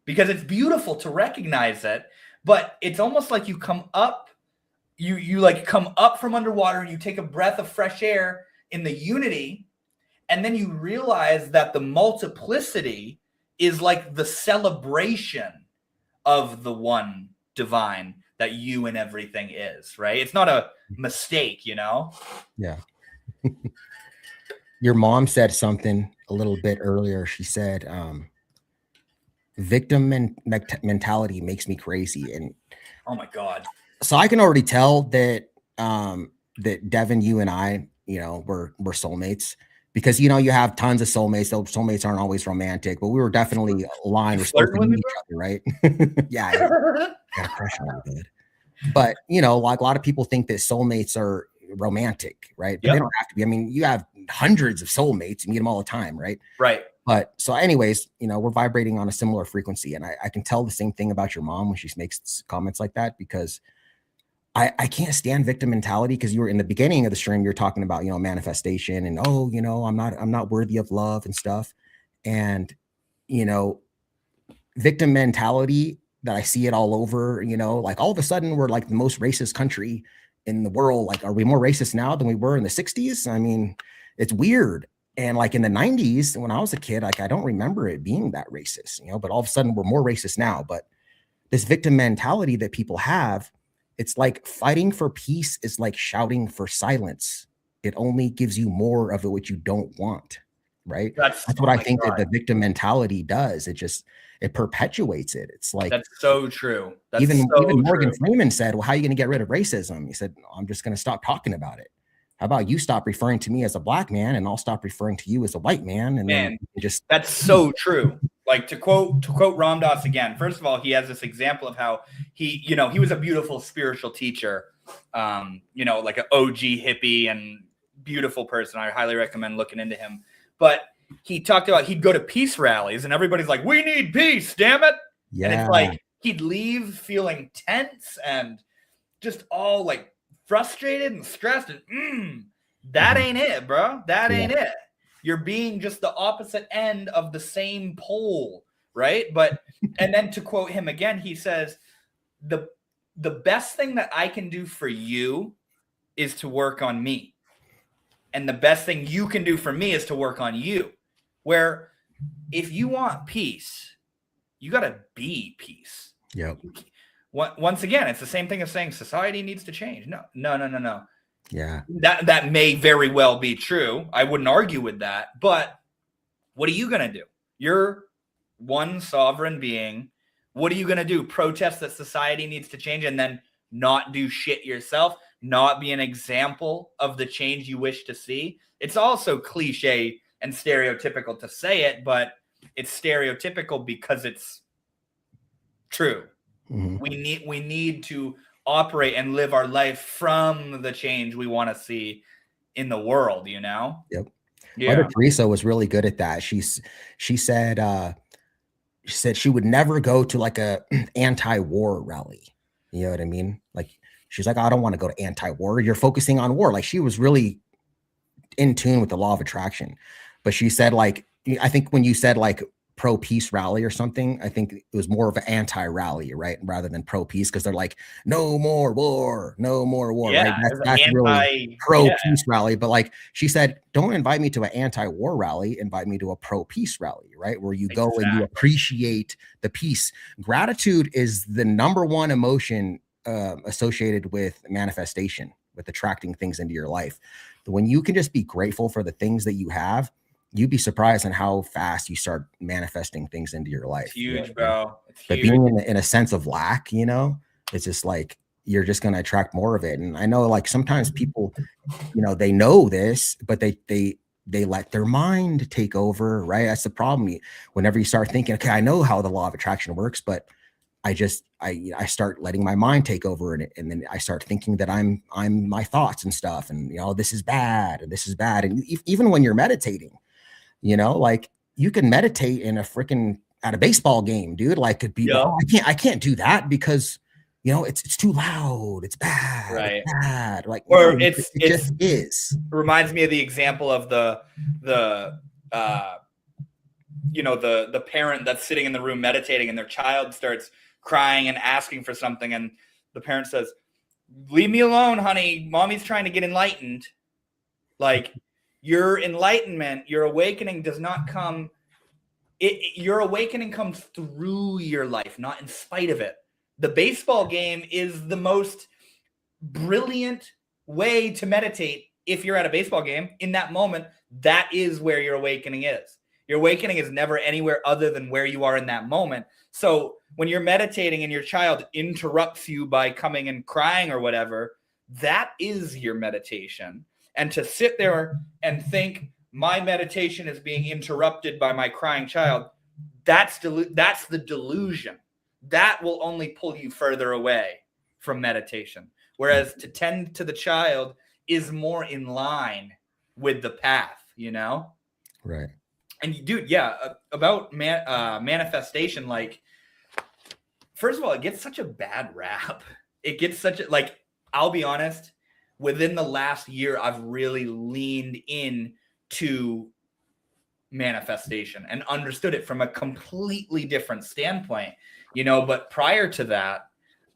because it's beautiful to recognize it, but it's almost like you come up, you like come up from underwater, you take a breath of fresh air in the unity, and then you realize that the multiplicity is like the celebration of the one divine that you and everything is, right? It's not a mistake, Yeah. Your mom said something a little bit earlier. She said, victim mentality makes me crazy. And oh my God. So I can already tell that that Devon, you and I, we're soulmates, because you have tons of soulmates. Those soulmates aren't always romantic, but we were definitely aligned. We're supposed to meet each other, right? Yeah, got a crush on you, bud. But like a lot of people think that soulmates are romantic, right? But Yep. They don't have to be. I mean, you have hundreds of soulmates. You meet them all the time, right? Right. But so anyways, we're vibrating on a similar frequency. And I can tell the same thing about your mom when she makes comments like that, because I can't stand victim mentality. Because you were in the beginning of the stream, you're talking about, manifestation and, I'm not worthy of love and stuff. And, victim mentality, that I see it all over, like all of a sudden we're like the most racist country in the world. Like, are we more racist now than we were in the 60s? I mean, it's weird. And like in the 90s, when I was a kid, like I don't remember it being that racist, but all of a sudden we're more racist now. But this victim mentality that people have, it's like fighting for peace is like shouting for silence. It only gives you more of it, what you don't want. Right. That's what I think that the victim mentality does. It perpetuates it. It's like, that's so true. That's even Morgan true. Freeman said, well, how are you going to get rid of racism? He said, I'm just going to stop talking about it. How about you stop referring to me as a black man, and I'll stop referring to you as a white man? And man, then that's so true. Like to quote Ram Dass again, first of all, he has this example of how he was a beautiful spiritual teacher, like an OG hippie and beautiful person. I highly recommend looking into him. But he talked about he'd go to peace rallies and everybody's like, we need peace, damn it. Yeah. And it's like he'd leave feeling tense and just all like frustrated and stressed. And that ain't it, bro. That ain't it. You're being just the opposite end of the same pole, right? But and then to quote him again, he says, the best thing that I can do for you is to work on me. And the best thing you can do for me is to work on you. Where if you want peace, you got to be peace. Yeah. Once again, it's the same thing as saying society needs to change. No. Yeah. That may very well be true. I wouldn't argue with that. But what are you going to do? You're one sovereign being. What are you going to do? Protest that society needs to change and then not do shit yourself, not be an example of the change you wish to see? It's also cliche and stereotypical to say it, but it's stereotypical because it's true. Mm-hmm. We need to operate and live our life from the change we want to see in the world, you know? Yep. Yeah. Mother Teresa was really good at that. She said she would never go to like a anti-war rally. You know what I mean? Like she's like, I don't want to go to anti-war. You're focusing on war. Like she was really in tune with the law of attraction. But she said, like, I think when you said like pro-peace rally or something, I think it was more of an anti-rally, right? Rather than pro-peace, because they're like, no more war, Yeah, right? That's really pro-peace yeah, rally. But like she said, don't invite me to an anti-war rally, invite me to a pro-peace rally, right? Where you go and you appreciate the peace. Gratitude is the number one emotion associated with manifestation, with attracting things into your life. When you can just be grateful for the things that you have, you'd be surprised on how fast you start manifesting things into your life. It's huge, you know? bro. It's But huge. being in a sense of lack, you know, it's just like you're just going to attract more of it. And I know, like, sometimes people, you know, they know this, but they let their mind take over, right? That's the problem. Whenever you start thinking, okay, I know how the law of attraction works, but I start letting my mind take over in it, and then I start thinking that I'm my thoughts and stuff, and you know, this is bad and this is bad. And even when you're meditating, you know, like you can meditate in a freaking at a baseball game, dude. Like could be, well, I can't do that because you know it's too loud, it's bad, right? It's bad. Like, or no, it just is. Reminds me of the example of the you know, the parent that's sitting in the room meditating and their child starts crying and asking for something, and the parent says, leave me alone, honey, mommy's trying to get enlightened. Like, your enlightenment, your awakening does not come, your awakening comes through your life, not in spite of it. The baseball game is the most brilliant way to meditate. If you're at a baseball game in that moment, that is where your awakening is. Your awakening is never anywhere other than where you are in that moment. So when you're meditating and your child interrupts you by coming and crying or whatever, that is your meditation. And to sit there and think my meditation is being interrupted by my crying child, that's the delusion. That will only pull you further away from meditation. Whereas to tend to the child is more in line with the path, you know? Right. And dude, yeah, about manifestation, like, first of all, it gets such a bad rap. It gets such a, like, I'll be honest, within the last year, I've really leaned in to manifestation and understood it from a completely different standpoint, you know? But prior to that,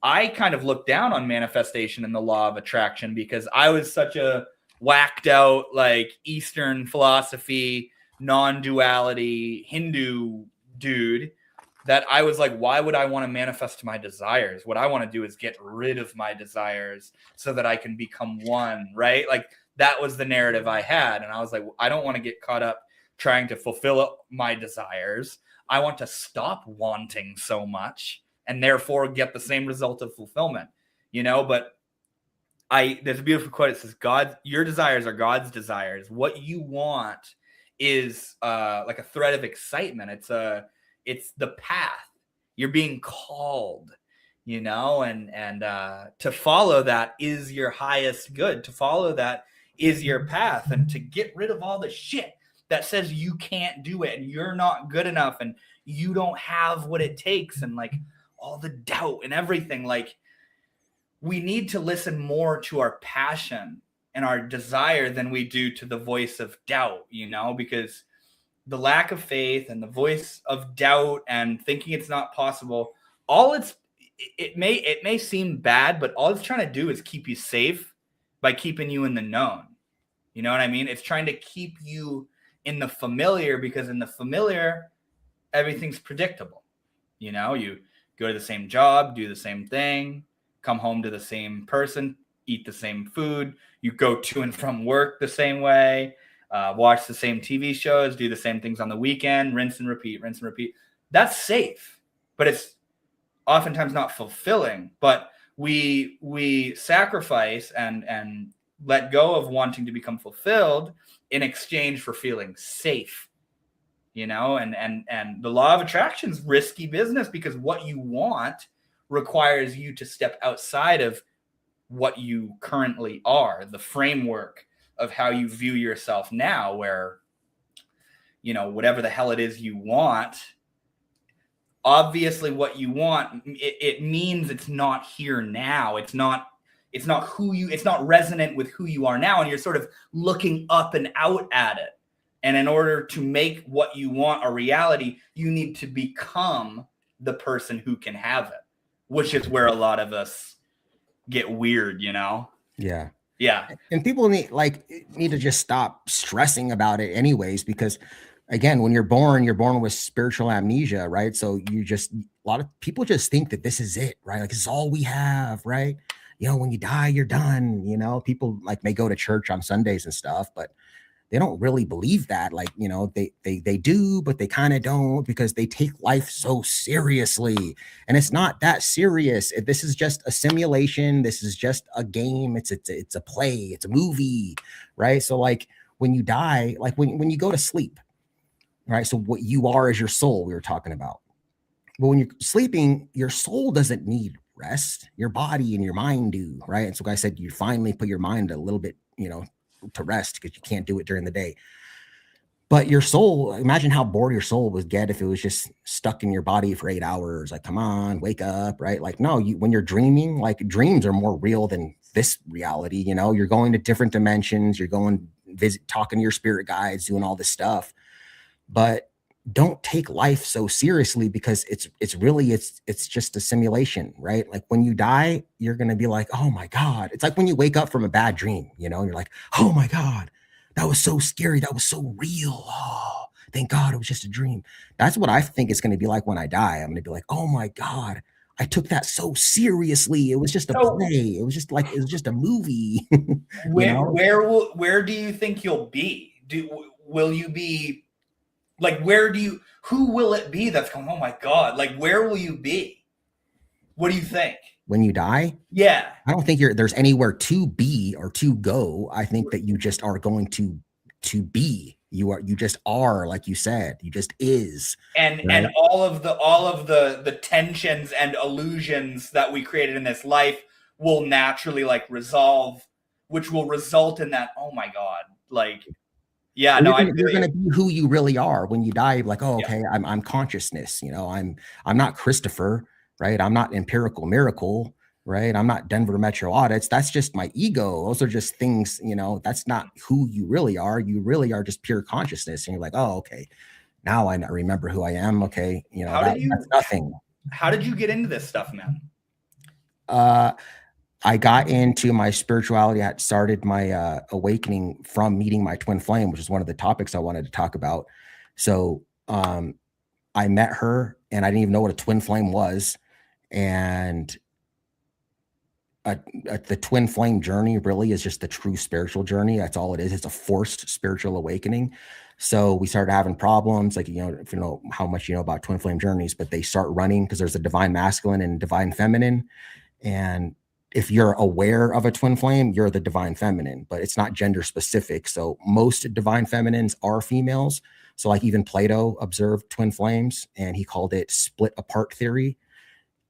I kind of looked down on manifestation and the law of attraction because I was such a whacked out, like, Eastern philosophy, non-duality Hindu dude that I was like, why would I want to manifest my desires? What I want to do is get rid of my desires so that I can become one, right? Like, that was the narrative I had. And I was like, I don't want to get caught up trying to fulfill my desires. I want to stop wanting so much and therefore get the same result of fulfillment, you know? But there's a beautiful quote. It says, your desires are God's desires. What you want is like a thread of excitement. It's the path. You're being called, you know, and to follow that is your highest good. To follow that is your path, and to get rid of all the shit that says you can't do it and you're not good enough and you don't have what it takes, and like all the doubt and everything. Like, we need to listen more to our passion and our desire than we do to the voice of doubt, you know, because the lack of faith and the voice of doubt and thinking it's not possible, it may seem bad, but all it's trying to do is keep you safe by keeping you in the known. You know what I mean? It's trying to keep you in the familiar, because in the familiar, everything's predictable. You know, you go to the same job, do the same thing, come home to the same person, eat the same food, you go to and from work the same way, watch the same TV shows, do the same things on the weekend, rinse and repeat, rinse and repeat. That's safe, but it's oftentimes not fulfilling. But we sacrifice and let go of wanting to become fulfilled in exchange for feeling safe, you know. And the law of attraction is risky business, because what you want requires you to step outside of what you currently are, the framework of how you view yourself now, where, you know, whatever the hell it is you want, obviously what you want, it means it's not here now. It's not it's not resonant with who you are now. And you're sort of looking up and out at it. And in order to make what you want a reality, you need to become the person who can have it, which is where a lot of us get weird, you know? Yeah. Yeah. And people need to just stop stressing about it anyways, because again, when you're born with spiritual amnesia, right? So a lot of people just think that this is it, right? Like, this is all we have, right? You know, when you die, you're done. You know, people may go to church on Sundays and stuff, but they don't really believe that. Like, you know, they do, but they kind of don't, because they take life so seriously, and it's not that serious. This is just a simulation. This is just a game. It's a play. It's a movie, right? So like when you die, like when you go to sleep, right? So what you are is your soul, we were talking about. But when you're sleeping, your soul doesn't need rest. Your body and your mind do, right? And so like I said, you finally put your mind a little bit, you know, to rest, because you can't do it during the day. But your soul, imagine how bored your soul would get if it was just stuck in your body for 8 hours. Like, come on, wake up, right? Like, no, when you're dreaming, like, dreams are more real than this reality. You know, you're going to different dimensions. You're going talking to your spirit guides, doing all this stuff. But don't take life so seriously, because it's really just a simulation, right? Like when you die, you're going to be like, oh my God. It's like when you wake up from a bad dream, you know, and you're like, oh my God, that was so scary. That was so real. Oh, thank God it was just a dream. That's what I think it's going to be like when I die. I'm going to be like, oh my God, I took that so seriously. It was just a play. It was just a movie. Where do you think you'll be? Will you be like, who will it be that's going, oh my God, like, where will you be? What do you think? When you die? Yeah. I don't think there's anywhere to be or to go. I think that you just are going to be. You just are, like you said, you just is. And right? And all of the tensions and illusions that we created in this life will naturally like resolve, which will result in that, oh my God, like, yeah, no, you're going to be who you really are when you die. Like, oh, okay, yeah. I'm consciousness. You know, I'm not Christopher, right? I'm not Empirical Miracle, right? I'm not Denver Metro Audits. That's just my ego. Those are just things, you know. That's not who you really are. You really are just pure consciousness. And you're like, oh, okay, now I remember who I am. Okay, you know, that's nothing. How did you get into this stuff, man? I got into my spirituality. I started my awakening from meeting my twin flame, which is one of the topics I wanted to talk about. So I met her, and I didn't even know what a twin flame was. And the twin flame journey really is just the true spiritual journey. That's all it is. It's a forced spiritual awakening. So we started having problems, like, you know, if you know how much you know about twin flame journeys, but they start running because there's a divine masculine and divine feminine. And if you're aware of a twin flame, you're the divine feminine, but it's not gender specific. So most divine feminines are females. So like even Plato observed twin flames, and he called it split apart theory.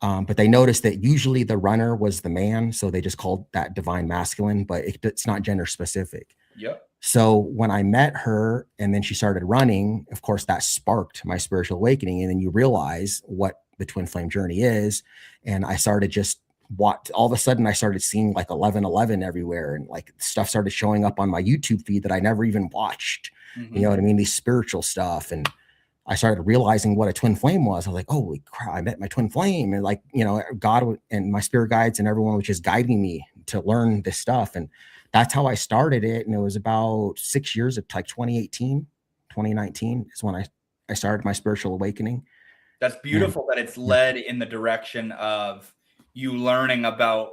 But they noticed that usually the runner was the man. So they just called that divine masculine, but it's not gender specific. Yep. So when I met her and then she started running, of course, that sparked my spiritual awakening. And then you realize what the twin flame journey is. And I started just all of a sudden I started seeing like 1111 everywhere, and like stuff started showing up on my YouTube feed that I never even watched. Mm-hmm. You know what I mean? These spiritual stuff. And I started realizing what a twin flame was. I was like, holy crap, I met my twin flame. And like, you know, God and my spirit guides and everyone was just guiding me to learn this stuff. And that's how I started it. And it was about 6 years, like 2018, 2019 is when I started my spiritual awakening. That's beautiful that it's led in the direction of you learning about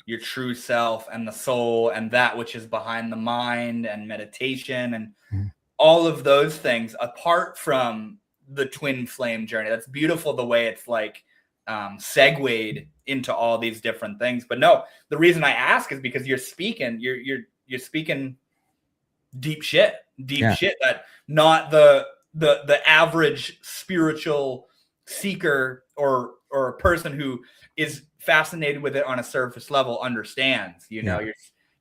your true self and the soul and that which is behind the mind and meditation and all of those things apart from the twin flame journey. That's beautiful the way it's like segued into all these different things. But no, the reason I ask is because you're speaking deep shit that not the average spiritual seeker or a person who is fascinated with it on a surface level understands. You know,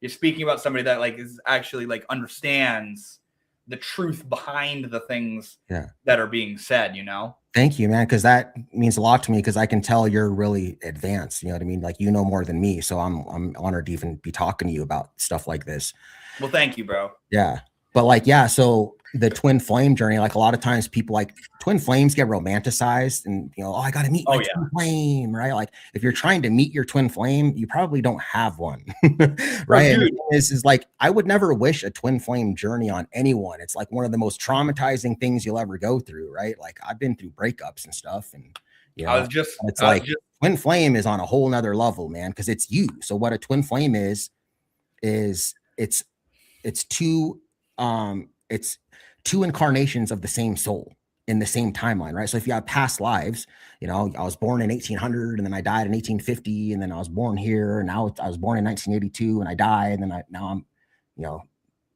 you're speaking about somebody that like is actually like understands the truth behind the things that are being said, you know? Thank you, man. Cause that means a lot to me. Cause I can tell you're really advanced. You know what I mean? Like, you know more than me. So I'm honored to even be talking to you about stuff like this. Well, thank you, bro. Yeah. But like, yeah. So the twin flame journey, like a lot of times people like twin flames get romanticized and, you know, oh, I got to meet my twin flame, right? Like if you're trying to meet your twin flame, you probably don't have one, right? Oh, this is like, I would never wish a twin flame journey on anyone. It's like one of the most traumatizing things you'll ever go through, right? Like I've been through breakups and stuff, and you know, twin flame is on a whole nother level, man, because it's you. So what a twin flame is it's two incarnations of the same soul in the same timeline, right? So if you have past lives, you know, I was born in 1800 and then I died in 1850 and then I was born here, and now I was born in 1982 and I died, and then now I'm, you know,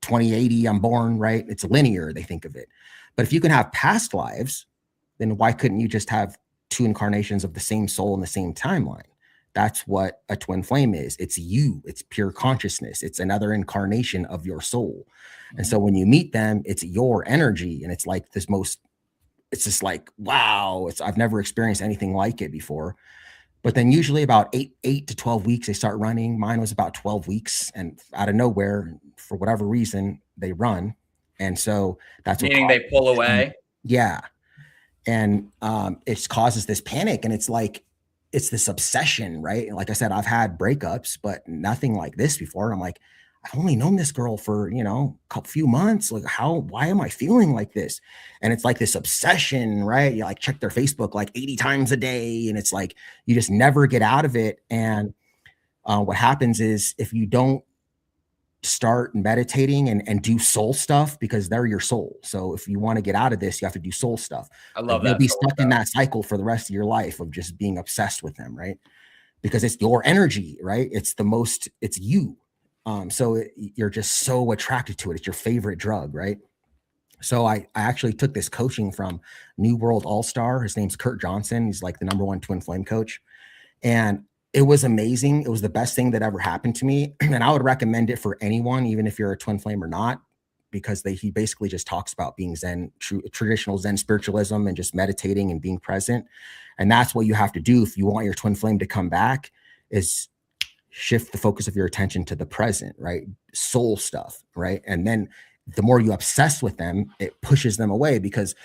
2080 I'm born, right? It's linear, they think of it. But if you can have past lives, then why couldn't you just have two incarnations of the same soul in the same timeline? That's what a twin flame is. It's you. It's pure consciousness. It's another incarnation of your soul. And so when you meet them, it's your energy. And it's like it's just like, wow, I've never experienced anything like it before. But then usually about 8 to 12 weeks, they start running. Mine was about 12 weeks. And out of nowhere, for whatever reason, they run. And so that's what meaning they pull away. Yeah. And it causes this panic. And it's like, it's this obsession, right? And like I said, I've had breakups, but nothing like this before. I'm like, I've only known this girl for, you know, a few months. Like why am I feeling like this? And it's like this obsession, right? You like check their Facebook like 80 times a day. And it's like, you just never get out of it. And what happens is if you don't start meditating and do soul stuff, because they're your soul. So if you want to get out of this, you have to do soul stuff. I love that. You'll be stuck in that cycle for the rest of your life of just being obsessed with them, right? Because it's your energy, right? It's you. So you're just so attracted to it. It's your favorite drug, right? So I actually took this coaching from New World All-Star. His name's Kurt Johnson. He's like the #1 twin flame coach. And it was amazing. It was the best thing that ever happened to me. And I would recommend it for anyone, even if you're a twin flame or not, because he basically just talks about being Zen, traditional Zen spiritualism, and just meditating and being present. And that's what you have to do if you want your twin flame to come back, is shift the focus of your attention to the present, right? Soul stuff, right? And then the more you obsess with them, it pushes them away, because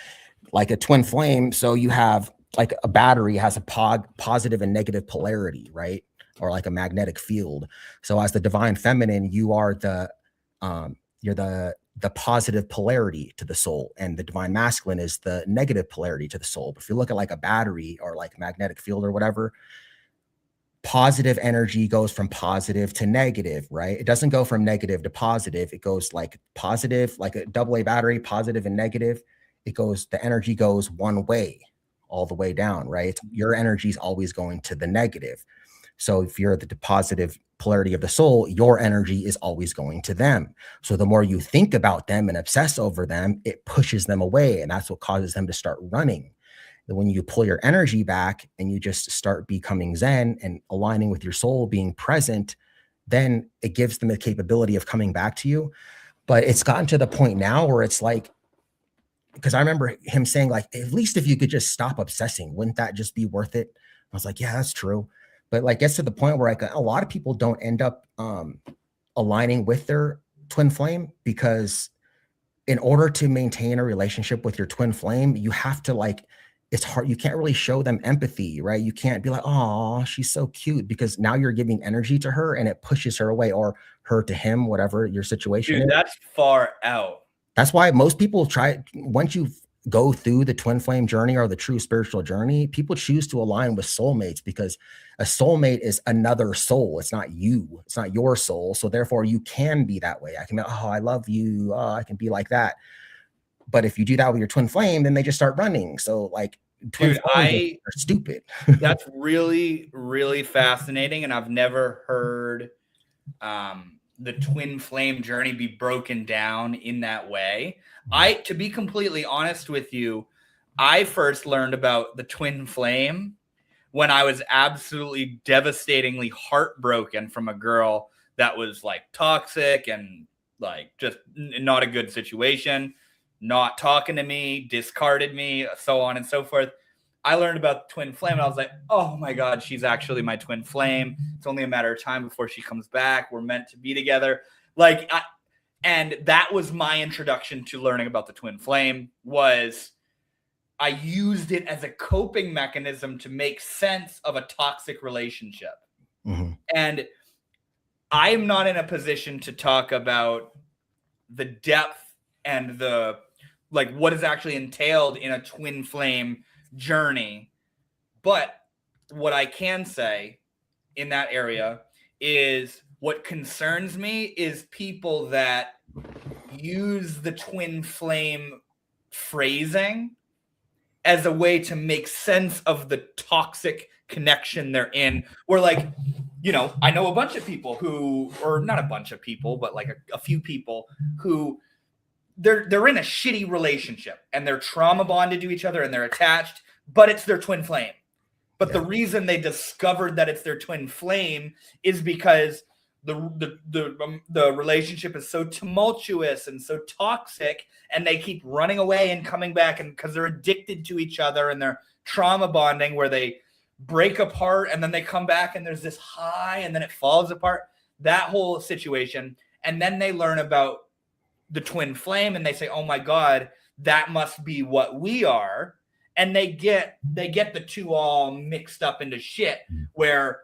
like a twin flame, so you have like a battery has a positive and negative polarity, right? Or like a magnetic field. So as the divine feminine, you are you're the positive polarity to the soul, and the divine masculine is the negative polarity to the soul. But if you look at like a battery or like magnetic field or whatever, positive energy goes from positive to negative, right? It doesn't go from negative to positive. It goes like positive, like a AA battery, positive and negative. The energy goes one way, all the way down, right? Your energy is always going to the negative. So if you're the positive polarity of the soul, your energy is always going to them. So the more you think about them and obsess over them, it pushes them away. And that's what causes them to start running. And when you pull your energy back and you just start becoming Zen and aligning with your soul, being present, then it gives them the capability of coming back to you. But it's gotten to the point now where it's like, because I remember him saying like, at least if you could just stop obsessing, wouldn't that just be worth it? I was like, yeah, that's true. But like gets to the point where like a lot of people don't end up aligning with their twin flame, because in order to maintain a relationship with your twin flame, you have to like, it's hard. You can't really show them empathy, right? You can't be like, oh, she's so cute, because now you're giving energy to her and it pushes her away, or her to him, whatever your situation is. That's far out. That's why most people try, once you've go through the twin flame journey or the true spiritual journey, people choose to align with soulmates because a soulmate is another soul. It's not you. It's not your soul. So therefore you can be that way. I can be, oh, I love you. Oh, I can be like that. But if you do that with your twin flame, then they just start running. So like twin flames are stupid. That's really, really fascinating. And I've never heard the twin flame journey be broken down in that way. To be completely honest with you, I first learned about the twin flame when I was absolutely devastatingly heartbroken from a girl that was like toxic and like just not a good situation, not talking to me, discarded me, so on and so forth. I learned about twin flame and I was like, oh my God, she's actually my twin flame. It's only a matter of time before she comes back. We're meant to be together. And that was my introduction to learning about the twin flame. Was I used it as a coping mechanism to make sense of a toxic relationship. Mm-hmm. And I'm not in a position to talk about the depth and the like what is actually entailed in a twin flame journey. But what I can say in that area is what concerns me is people that use the twin flame phrasing as a way to make sense of the toxic connection they're in. Where like, you know, I know a bunch of people who, or not a bunch of people, but like a few people who they're in a shitty relationship and they're trauma bonded to each other and they're attached, but it's their twin flame. But the reason they discovered that it's their twin flame is because the relationship is so tumultuous and so toxic, and they keep running away and coming back, and because they're addicted to each other and they're trauma bonding where they break apart and then they come back and there's this high and then it falls apart, that whole situation. And then they learn about the twin flame and they say, oh my God, that must be what we are. And they get the two all mixed up into shit where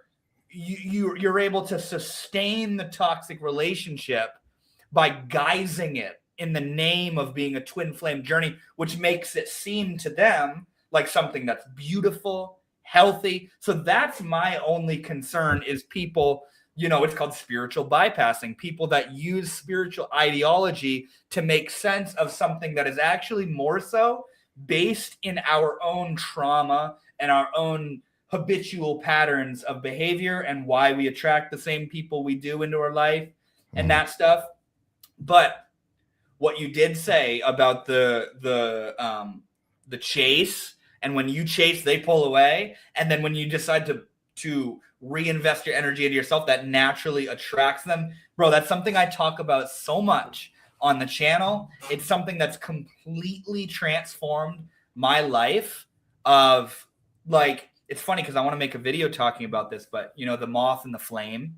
you're able to sustain the toxic relationship by guising it in the name of being a twin flame journey, which makes it seem to them like something that's beautiful, healthy. So that's my only concern is people, you know, it's called spiritual bypassing, people that use spiritual ideology to make sense of something that is actually more so based in our own trauma and our own habitual patterns of behavior and why we attract the same people we do into our life and that stuff. But what you did say about the chase, and when you chase, they pull away, and then when you decide to reinvest your energy into yourself, that naturally attracts them. Bro, that's something I talk about so much on the channel. It's something that's completely transformed my life of like, it's funny because I want to make a video talking about this, but you know, the moth and the flame.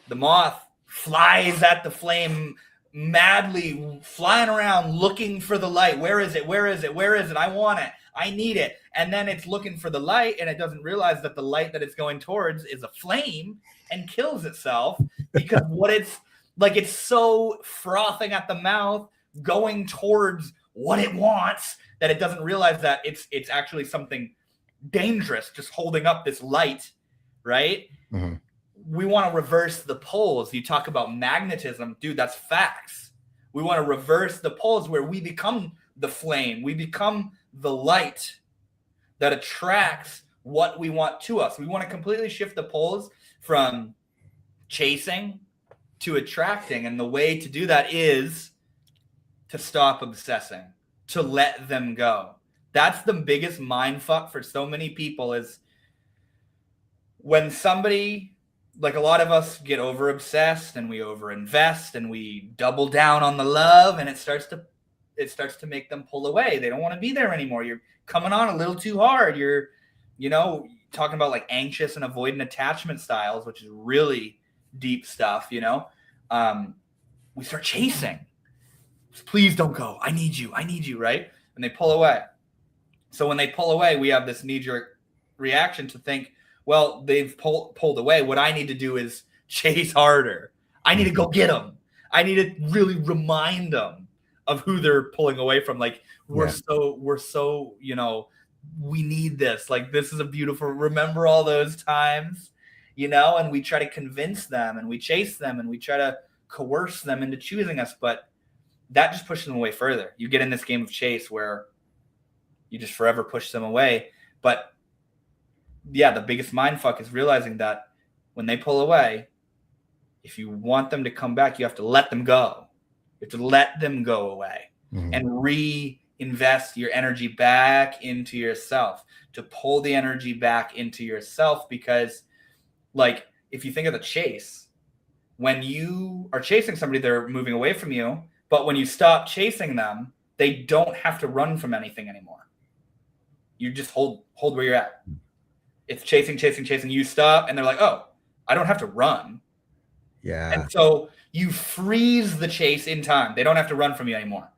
The moth flies at the flame madly, flying around looking for the light. Where is it? Where is it? Where is it? I want it. I need it. And then it's looking for the light and it doesn't realize that the light that it's going towards is a flame and kills itself because what it's like, it's so frothing at the mouth going towards what it wants that it doesn't realize that it's actually something dangerous just holding up this light, right? Mm-hmm. We want to reverse the poles. You talk about magnetism, dude, that's facts. We want to reverse the poles where we become the flame. We become the light that attracts what we want to us. We want to completely shift the poles from chasing to attracting. And the way to do that is to stop obsessing, to let them go. That's the biggest mind fuck for so many people is when somebody, like a lot of us get over obsessed and we over invest and we double down on the love and it starts to make them pull away. They don't want to be there anymore. You're coming on a little too hard. You're, you know, talking about like anxious and avoidant attachment styles, which is really deep stuff, you know. We start chasing. Please don't go. I need you, right? And they pull away. So when they pull away, we have this knee-jerk reaction to think, well, they've pulled away. What I need to do is chase harder. I need to go get them. I need to really remind them of who they're pulling away from. Like we're so, you know, we need this. Like this is a beautiful, remember all those times, you know, and we try to convince them and we chase them and we try to coerce them into choosing us, but that just pushes them away further. You get in this game of chase where you just forever push them away. But yeah, the biggest mind fuck is realizing that when they pull away, if you want them to come back, you have to let them go. You have to let them go away and reinvest your energy back into yourself, to pull the energy back into yourself. Because like, if you think of the chase, when you are chasing somebody, they're moving away from you. But when you stop chasing them, they don't have to run from anything anymore. You just hold where you're at. It's chasing. You stop and they're like, oh, I don't have to run. Yeah. And so you freeze the chase in time. They don't have to run from you anymore.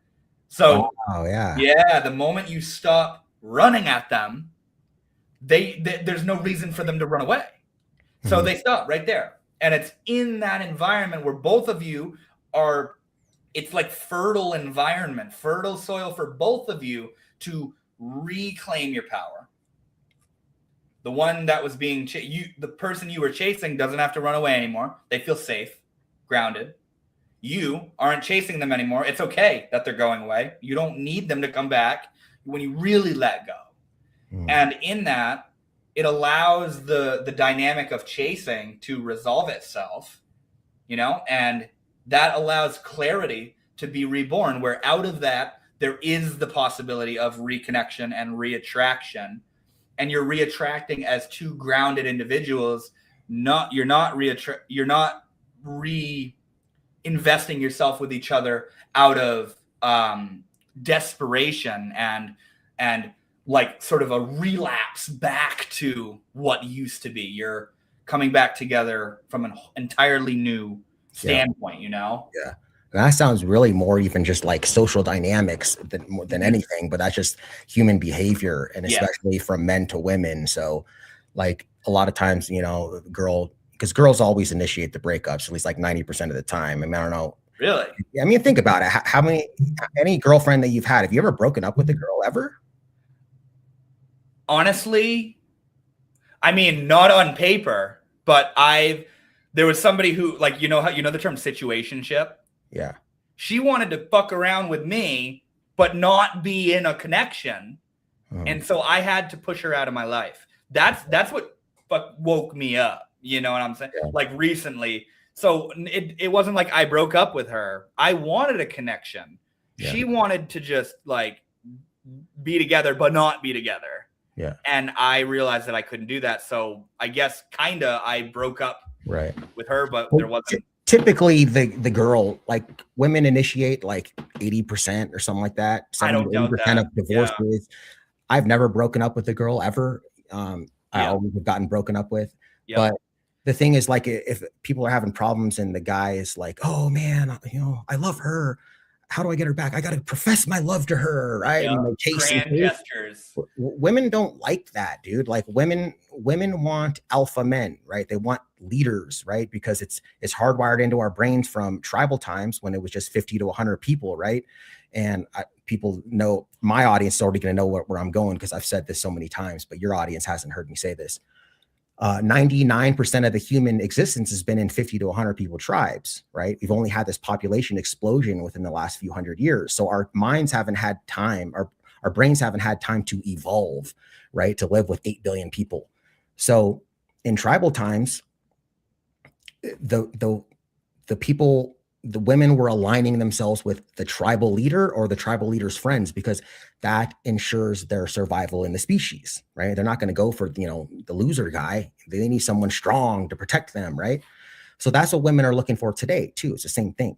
So the moment you stop running at them, there's no reason for them to run away. So they stop right there. And it's in that environment where both of you are, it's like fertile environment, fertile soil for both of you to reclaim your power. The one that was being the person you were chasing doesn't have to run away anymore. They feel safe, grounded. You aren't chasing them anymore. It's okay that they're going away. You don't need them to come back when you really let go. And in that, it allows the dynamic of chasing to resolve itself, you know, and that allows clarity to be reborn, where out of that, there is the possibility of reconnection and reattraction. And you're reattracting as two grounded individuals. You're not reinvesting yourself with each other out of desperation and like sort of a relapse back to what used to be. You're coming back together from an entirely new standpoint, you know? Yeah. And that sounds really more even just like social dynamics than anything, but that's just human behavior, and especially from men to women. So like a lot of times, you know, because girls always initiate the breakups, at least like 90% of the time. I mean, I don't know. Really? I mean, think about it. Any girlfriend that you've had, have you ever broken up with a girl ever? Honestly, I mean, not on paper, but there was somebody who, like, you know the term situationship? Yeah. She wanted to fuck around with me, but not be in a connection. And so I had to push her out of my life. That's what woke me up. You know what I'm saying? Yeah. Like recently. So it wasn't like I broke up with her. I wanted a connection. Yeah. She wanted to just like be together, but not be together. Yeah. And I realized that I couldn't do that. So I guess I broke up with her, but there wasn't. Typically the girl, like women initiate like 80% or something like that. 70% of divorces. Yeah. I've never broken up with a girl ever. I always have gotten broken up with. Yeah. But the thing is, like, if people are having problems and the guy is like, oh man, you know, I love her. How do I get her back? I got to profess my love to her, right? Yeah. And grand gestures. Women don't like that, dude. Like women want alpha men, right? They want leaders, right? Because it's hardwired into our brains from tribal times when it was just 50 to 100 people, right? And people know, my audience is already going to know where I'm going because I've said this so many times, but your audience hasn't heard me say this. 99% of the human existence has been in 50 to 100 people tribes, right? We've only had this population explosion within the last few hundred years. So our minds haven't had time, our brains haven't had time to evolve, right? To live with 8 billion people. So in tribal times, the people, the women were aligning themselves with the tribal leader or the tribal leader's friends, because that ensures their survival in the species, right? They're not going to go for, you know, the loser guy. They need someone strong to protect them, right? So that's what women are looking for today too. It's the same thing.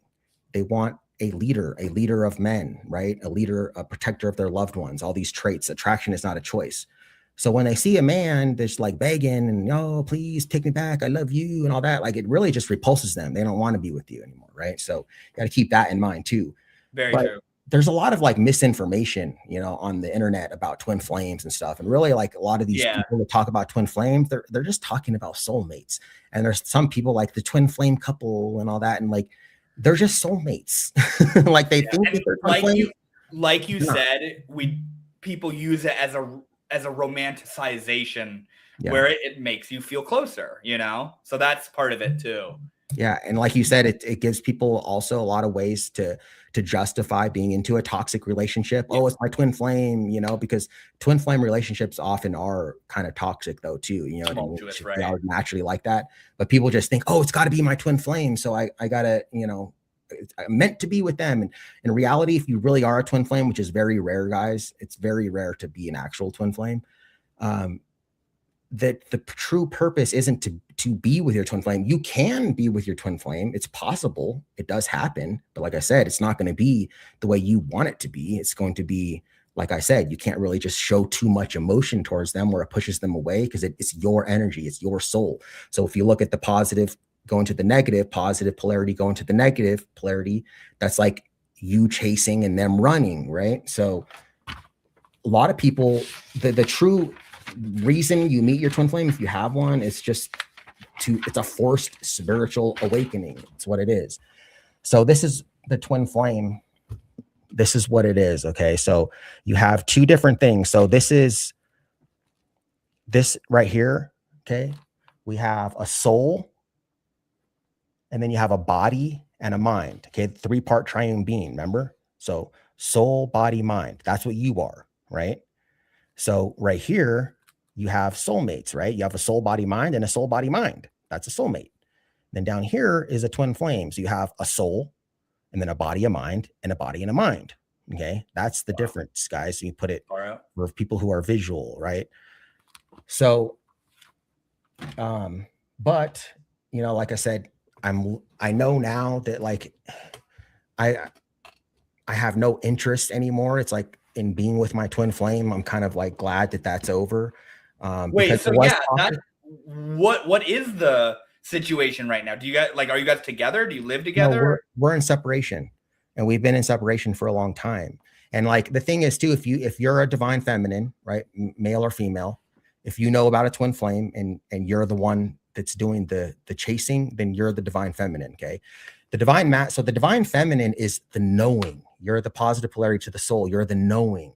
They want a leader of men, right? A leader, a protector of their loved ones, all these traits. Attraction is not a choice. So when they see a man that's like begging and, oh, please take me back, I love you and all that, like it really just repulses them. They don't want to be with you anymore, right? So you got to keep that in mind too. Very true. There's a lot of like misinformation, you know, on the internet about twin flames and stuff. And really, like a lot of these people that talk about twin flames, they're just talking about soulmates. And there's some people like the twin flame couple and all that. And like, they're just soulmates. Like they think that And they're twin flames. like you No. said, people use it as a romanticization Yeah. where it makes you feel closer, you know? So that's part of it too. Yeah. And like you said, it gives people also a lot of ways to justify being into a toxic relationship. Yeah. Oh, it's my twin flame, you know, because twin flame relationships often are kind of toxic though, too. You know what I mean? Right? They are naturally like that. But people just think, oh, it's got to be my twin flame. So I gotta, you know, I'm meant to be with them. And in reality, if you really are a twin flame, which is very rare, guys, it's very rare to be an actual twin flame. That the true purpose isn't to be with your twin flame. You can be with your twin flame. It's possible. It does happen. But like I said, it's not going to be the way you want it to be. It's going to be, like I said, you can't really just show too much emotion towards them where it pushes them away, because it's your energy. It's your soul. So if you look at the positive going to the negative, positive polarity going to the negative polarity, that's like you chasing and them running, right? So a lot of people, the true reason you meet your twin flame, if you have one, it's just it's a forced spiritual awakening. It's what it is. So this is the twin flame. This is what it is. Okay. So you have two different things. So this is this right here. Okay. We have a soul, and then you have a body and a mind. Okay. 3-part triune being, remember? So soul, body, mind. That's what you are, right? So right here, you have soulmates, right? You have a soul, body, mind, and a soul, body, mind. That's a soulmate. Then down here is a twin flame. So you have a soul, and then a body, a mind, and a body and a mind. Okay. That's the difference, guys. So you put it for people who are visual, right? So, but you know, like I said, I know now that like I have no interest anymore. It's like in being with my twin flame, I'm kind of like glad that that's over. Wait, so yeah, what is the situation right now? Do you guys are you guys together? Do you live together? No, we're in separation, and we've been in separation for a long time. And like the thing is too, if you're a divine feminine, right, male or female, if you know about a twin flame and you're the one that's doing the chasing, then you're the divine feminine. Okay. The divine feminine is the knowing. You're the positive polarity to the soul. You're the knowing.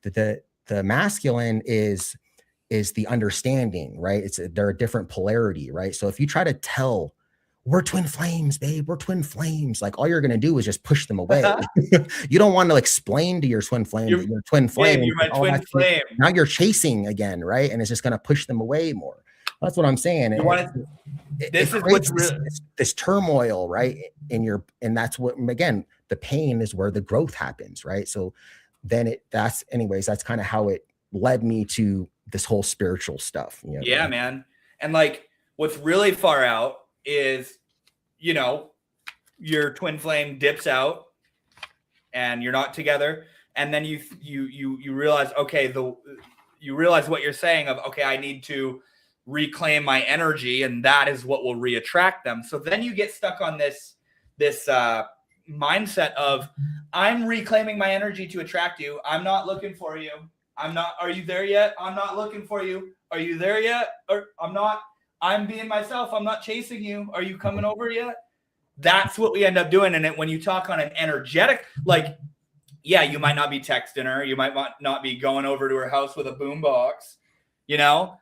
The masculine is the understanding, right? They're a different polarity, right? So if you try to tell, we're twin flames, babe, we're twin flames, like all you're going to do is just push them away. You don't want to explain to your twin flame that you're twin flame. You're my twin flame. Now you're chasing again, right? And it's just going to push them away more. That's what I'm saying. This is what's this turmoil, right? And that's what, again, the pain is where the growth happens, right? So then that's kind of how it led me to this whole spiritual stuff. You know? Yeah, man. And like what's really far out is, you know, your twin flame dips out and you're not together. And then you realize, okay, you realize what you're saying of, okay, I need to reclaim my energy, and that is what will reattract them. So then you get stuck on this mindset of, I'm reclaiming my energy to attract you. I'm not looking for you. Are you there yet? I'm not looking for you. Are you there yet? Or I'm being myself. I'm not chasing you. Are you coming over yet? That's what we end up doing. And when you talk on an energetic, like, yeah, you might not be texting her. You might not be going over to her house with a boombox, you know,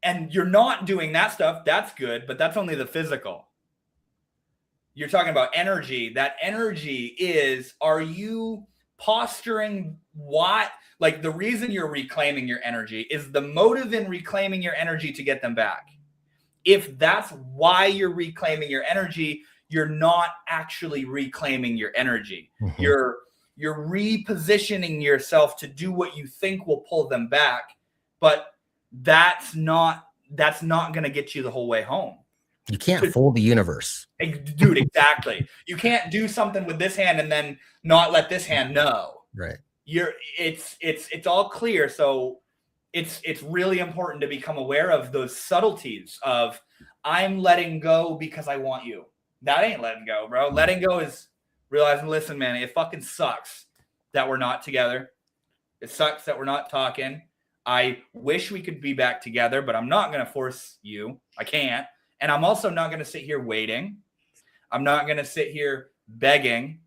and you're not doing that stuff. That's good, but that's only the physical. You're talking about energy. That energy is, are you posturing what? Like the reason you're reclaiming your energy is the motive in reclaiming your energy to get them back. If that's why you're reclaiming your energy, you're not actually reclaiming your energy. Mm-hmm. You're repositioning yourself to do what you think will pull them back, but that's not going to get you the whole way home. You can't fool the universe. Dude, exactly. You can't do something with this hand and then not let this hand know. Right. It's all clear. So it's really important to become aware of those subtleties of, I'm letting go because I want you. That ain't letting go, bro. Letting go is realizing, listen, man, it fucking sucks that we're not together. It sucks that we're not talking. I wish we could be back together, but I'm not going to force you. I can't. And I'm also not going to sit here waiting. I'm not going to sit here begging,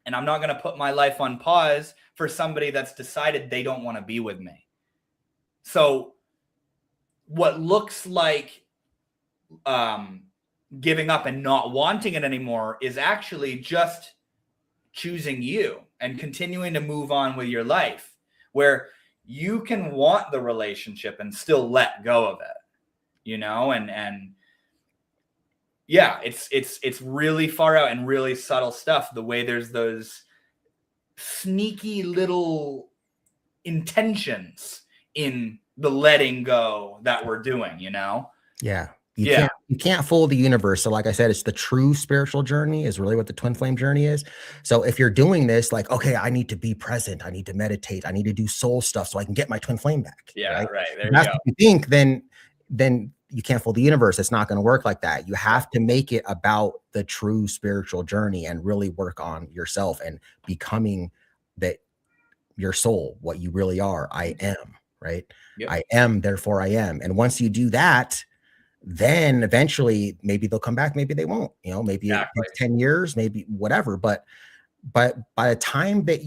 and I'm not going to put my life on pause for somebody that's decided they don't want to be with me. So what looks like giving up and not wanting it anymore is actually just choosing you and continuing to move on with your life, where you can want the relationship and still let go of it, you know, and yeah, it's really far out and really subtle stuff. The way there's those sneaky little intentions in the letting go that we're doing, you know? Yeah. You can't fool the universe. So like I said, it's the true spiritual journey is really what the twin flame journey is. So if you're doing this, like, okay, I need to be present. I need to meditate. I need to do soul stuff so I can get my twin flame back. Yeah. Right. There you go. If you think, then you can't fool the universe. It's not going to work like that. You have to make it about the true spiritual journey and really work on yourself and becoming that your soul, what you really are. I am, right? Yep. I am, therefore I am. And once you do that, then eventually maybe they'll come back, maybe they won't, you know, maybe it's 10 years, maybe whatever. But by the time that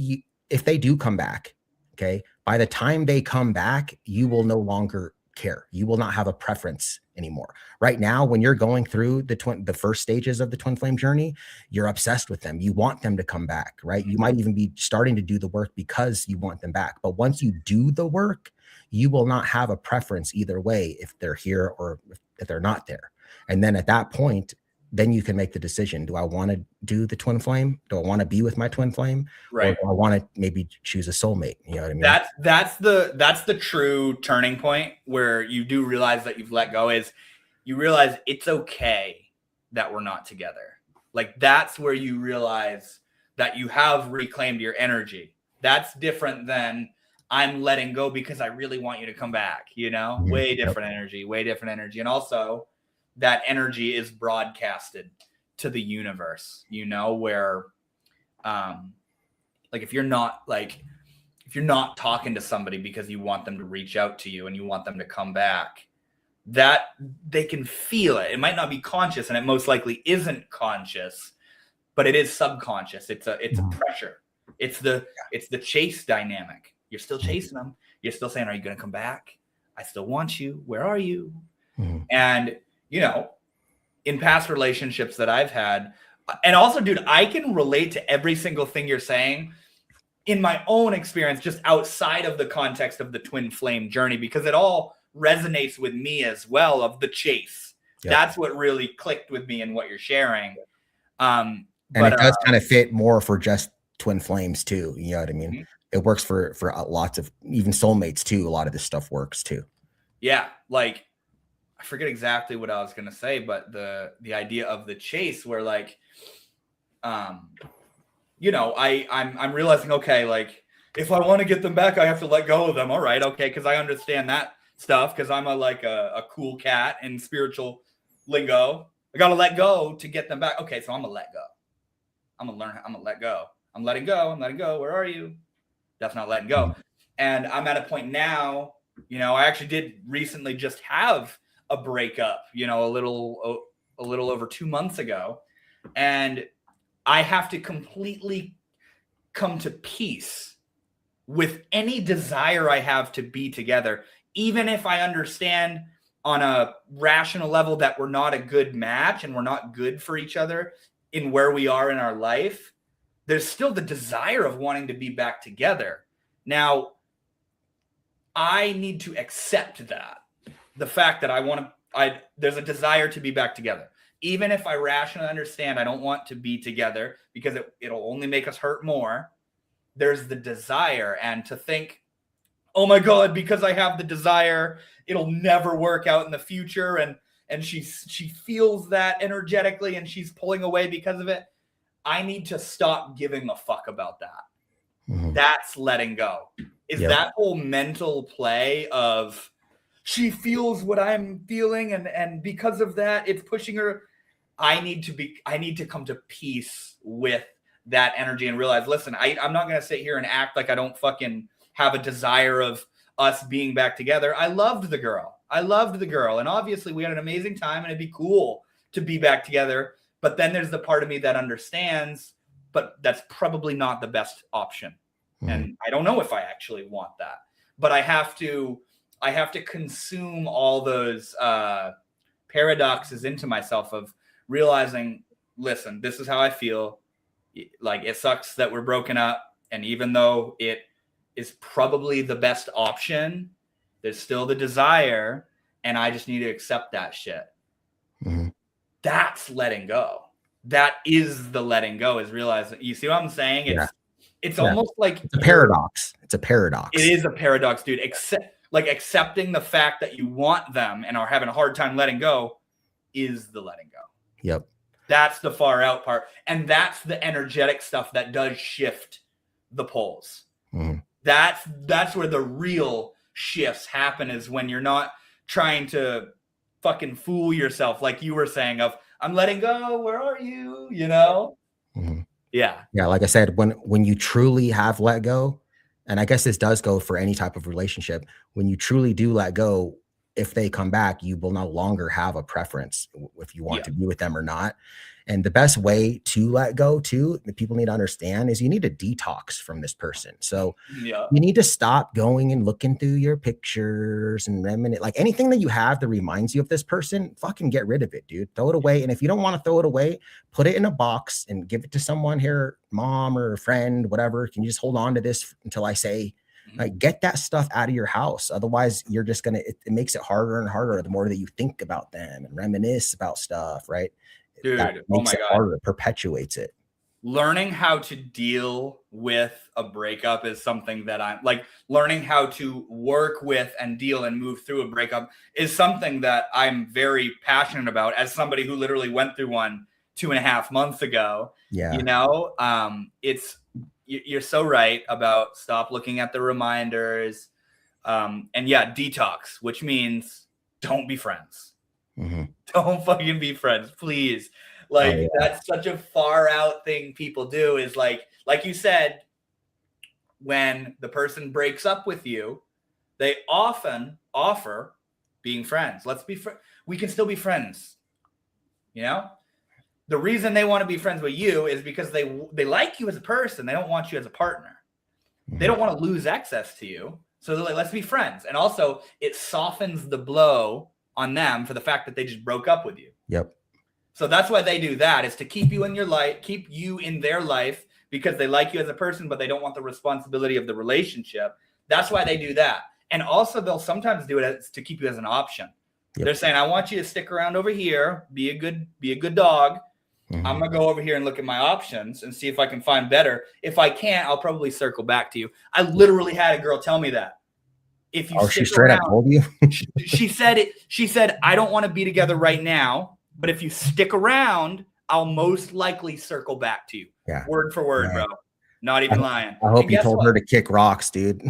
if they do come back, okay, by the time they come back, you will no longer care. You will not have a preference anymore. Right now, when you're going through the first stages of the twin flame journey, you're obsessed with them. You want them to come back, right? You might even be starting to do the work because you want them back. But once you do the work, you will not have a preference either way if they're here or if they're not there. And then at that point, then you can make the decision. Do I want to do the twin flame? Do I want to be with my twin flame? Right. Or do I want to maybe choose a soulmate? You know what I mean? That's the true turning point where you do realize that you've let go, is you realize it's okay that we're not together. Like that's where you realize that you have reclaimed your energy. That's different than I'm letting go because I really want you to come back, you know, mm-hmm. way different energy. And also that energy is broadcasted to the universe, you know, where, like if you're not talking to somebody because you want them to reach out to you and you want them to come back, that they can feel it. It might not be conscious, and it most likely isn't conscious, but it is subconscious. It's a pressure. It's the chase dynamic. You're still chasing them. You're still saying, are you going to come back? I still want you. Where are you? Mm-hmm. And, you know, in past relationships that I've had, and also, dude, I can relate to every single thing you're saying in my own experience, just outside of the context of the twin flame journey, because it all resonates with me as well, of the chase. Yep. That's what really clicked with me in what you're sharing. And it does kind of fit more for just twin flames too. You know what I mean? Mm-hmm. It works for lots of, even soulmates too. A lot of this stuff works too. Yeah. Like I forget exactly what I was going to say, but the idea of the chase where like, you know, I'm realizing, okay, like if I want to get them back, I have to let go of them. All right. Okay. Cause I understand that stuff. Cause I'm a cool cat in spiritual lingo. I got to let go to get them back. Okay. So I'm gonna let go. I'm gonna learn. I'm gonna let go. I'm letting go. I'm letting go. Where are you? That's not letting go. And I'm at a point now, you know, I actually did recently just have a breakup, you know, a little over 2 months ago. And I have to completely come to peace with any desire I have to be together, even if I understand on a rational level that we're not a good match and we're not good for each other in where we are in our life. There's still the desire of wanting to be back together. Now, I need to accept that. The fact that there's a desire to be back together. Even if I rationally understand I don't want to be together because it'll only make us hurt more, there's the desire. And to think, oh my God, because I have the desire, it'll never work out in the future. And she feels that energetically and she's pulling away because of it. I need to stop giving a fuck about that. Mm-hmm. That's letting go. Is that whole mental play of she feels what I'm feeling and because of that, it's pushing her. I need to come to peace with that energy and realize, listen, I'm not going to sit here and act like I don't fucking have a desire of us being back together. I loved the girl. And obviously we had an amazing time and it'd be cool to be back together. But then there's the part of me that understands, but that's probably not the best option. And I don't know if I actually want that, but I have to consume all those paradoxes into myself of realizing, listen, this is how I feel. Like, it sucks that we're broken up. And even though it is probably the best option, there's still the desire. And I just need to accept that shit. That's letting go. That is the letting go, is realizing, you see what I'm saying? It's almost like it's a paradox. It's a paradox. It is a paradox, dude. Accepting the fact that you want them and are having a hard time letting go is the letting go. Yep. That's the far out part. And that's the energetic stuff that does shift the poles. That's where the real shifts happen, is when you're not trying to fucking fool yourself, like you were saying, of I'm letting go, where are you? You know? Yeah. Like I said, when you truly have let go, and I guess this does go for any type of relationship, when you truly do let go, if they come back, you will no longer have a preference if you want to be with them or not. And the best way to let go too, that people need to understand, is you need to detox from this person. So you need to stop going and looking through your pictures and reminisce, like anything that you have that reminds you of this person, fucking get rid of it, dude. Throw it away. And if you don't want to throw it away, put it in a box and give it to someone here, mom or a friend, whatever. Can you just hold on to this until I say, like, get that stuff out of your house? Otherwise, you're just it makes it harder and harder the more that you think about them and reminisce about stuff, right? Dude, that makes it harder, it perpetuates it. Learning how to deal with a breakup is something that I'm like, learning how to work with and deal and move through a breakup is something that I'm very passionate about, as somebody who literally went through one 2.5 months ago. You know, you're so right about stop looking at the reminders. And detox, which means don't be friends. Don't fucking be friends, please. Like, that's such a far out thing people do, is like you said, when the person breaks up with you, they often offer being friends. Let's be friends. We can still be friends. You know, the reason they want to be friends with you is because they like you as a person. They don't want you as a partner. They don't want to lose access to you. So they're like, let's be friends. And also, it softens the blow on them for the fact that they just broke up with you. Yep. So that's why they do that, is to keep you in your life, keep you in their life, because they like you as a person, but they don't want the responsibility of the relationship. That's why they do that. And also, they'll sometimes do it to keep you as an option. They're saying, I want you to stick around over here, be a good dog. I'm gonna go over here and look at my options and see if I can find better. If I can't, I'll probably circle back to you. I literally had a girl tell me that. If you she straight up told you? She said, I don't want to be together right now, but if you stick around, I'll most likely circle back to you. Word for word, bro. Not even lying. I hope you told her to kick rocks, dude.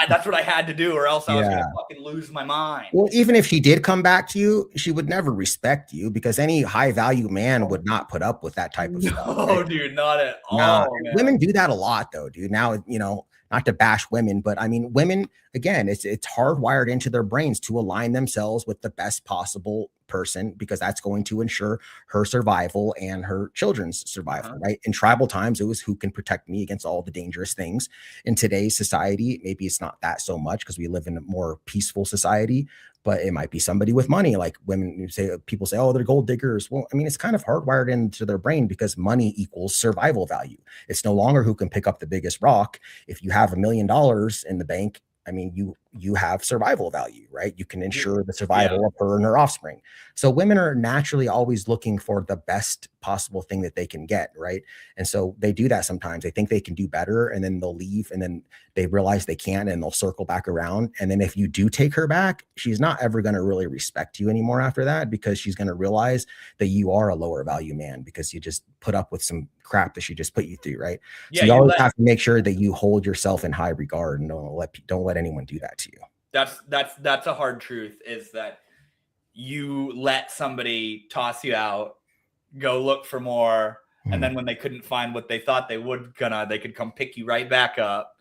That's what I had to do, or else I was going to fucking lose my mind. Well, even if she did come back to you, she would never respect you, because any high value man would not put up with that type of stuff. No, dude, not at all. Women do that a lot, though, dude. Now, you know, not to bash women, but I mean, women, again, it's hardwired into their brains to align themselves with the best possible person, because that's going to ensure her survival and her children's survival, right? In tribal times, it was who can protect me against all the dangerous things. In today's society, maybe it's not that so much, because we live in a more peaceful society, but it might be somebody with money. Like women people say, oh, they're gold diggers. Well, I mean, it's kind of hardwired into their brain, because money equals survival value. It's no longer who can pick up the biggest rock. If you have $1 million in the bank, I mean, you have survival value, right? You can ensure the survival of her and her offspring. So women are naturally always looking for the best possible thing that they can get, right? And so they do that sometimes. They think they can do better, and then they'll leave, and then they realize they can't, and they'll circle back around. And then if you do take her back, she's not ever going to really respect you anymore after that, because she's going to realize that you are a lower value man, because you just put up with some crap that she just put you through, right? So you always have to make sure that you hold yourself in high regard, and don't let anyone do that to you. That's a hard truth, is that you let somebody toss you out, go look for more, and then when they couldn't find what they thought they could come pick you right back up.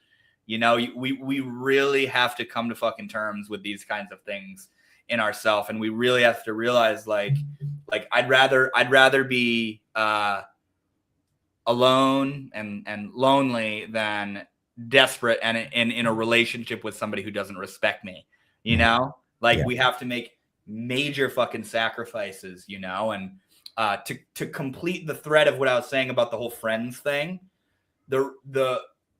You know, we really have to come to fucking terms with these kinds of things in ourselves, and we really have to realize like I'd rather be alone and lonely than desperate and in a relationship with somebody who doesn't respect me, you know? Like we have to make major fucking sacrifices, you know? And to complete the thread of what I was saying about the whole friends thing,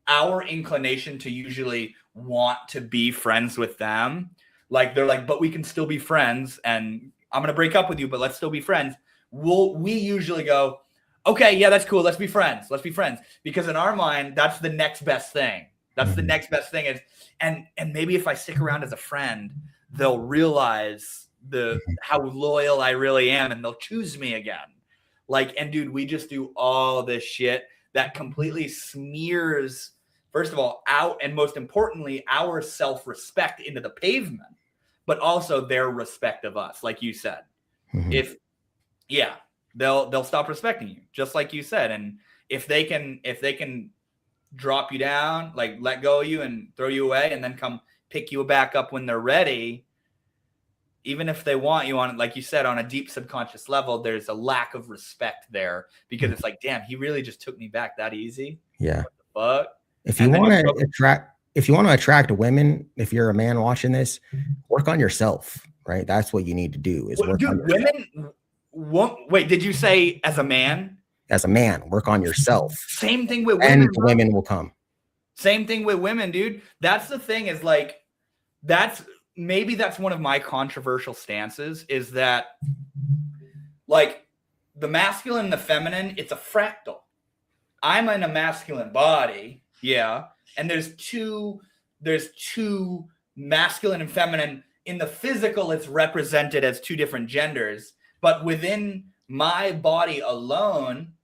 our inclination to usually want to be friends with them, like they're like, but we can still be friends, and I'm gonna break up with you, but let's still be friends. We usually go, okay, yeah, that's cool. Let's be friends. Let's be friends. Because in our mind, that's the next best thing. That's the next best thing. And maybe if I stick around as a friend, they'll realize how loyal I really am, and they'll choose me again. Like, and dude, we just do all this shit that completely smears, first of all, and most importantly, our self-respect into the pavement, but also their respect of us, like you said. They'll stop respecting you, just like you said. And if they can drop you down, like let go of you and throw you away, and then come pick you back up when they're ready, even if they want you on, like you said, on a deep subconscious level, there's a lack of respect there, because it's like, damn, he really just took me back that easy. Yeah. What the fuck? If you want to attract women, if you're a man watching this, work on yourself, right? That's what you need to do is work on yourself. Wait, did you say as a man? As a man, work on yourself. Same thing with women. And women will come. Same thing with women, dude. That's the thing, is like, maybe that's one of my controversial stances, is that like the masculine and the feminine, it's a fractal. I'm in a masculine body. Yeah. And there's two masculine and feminine. In the physical, it's represented as two different genders. But within my body alone,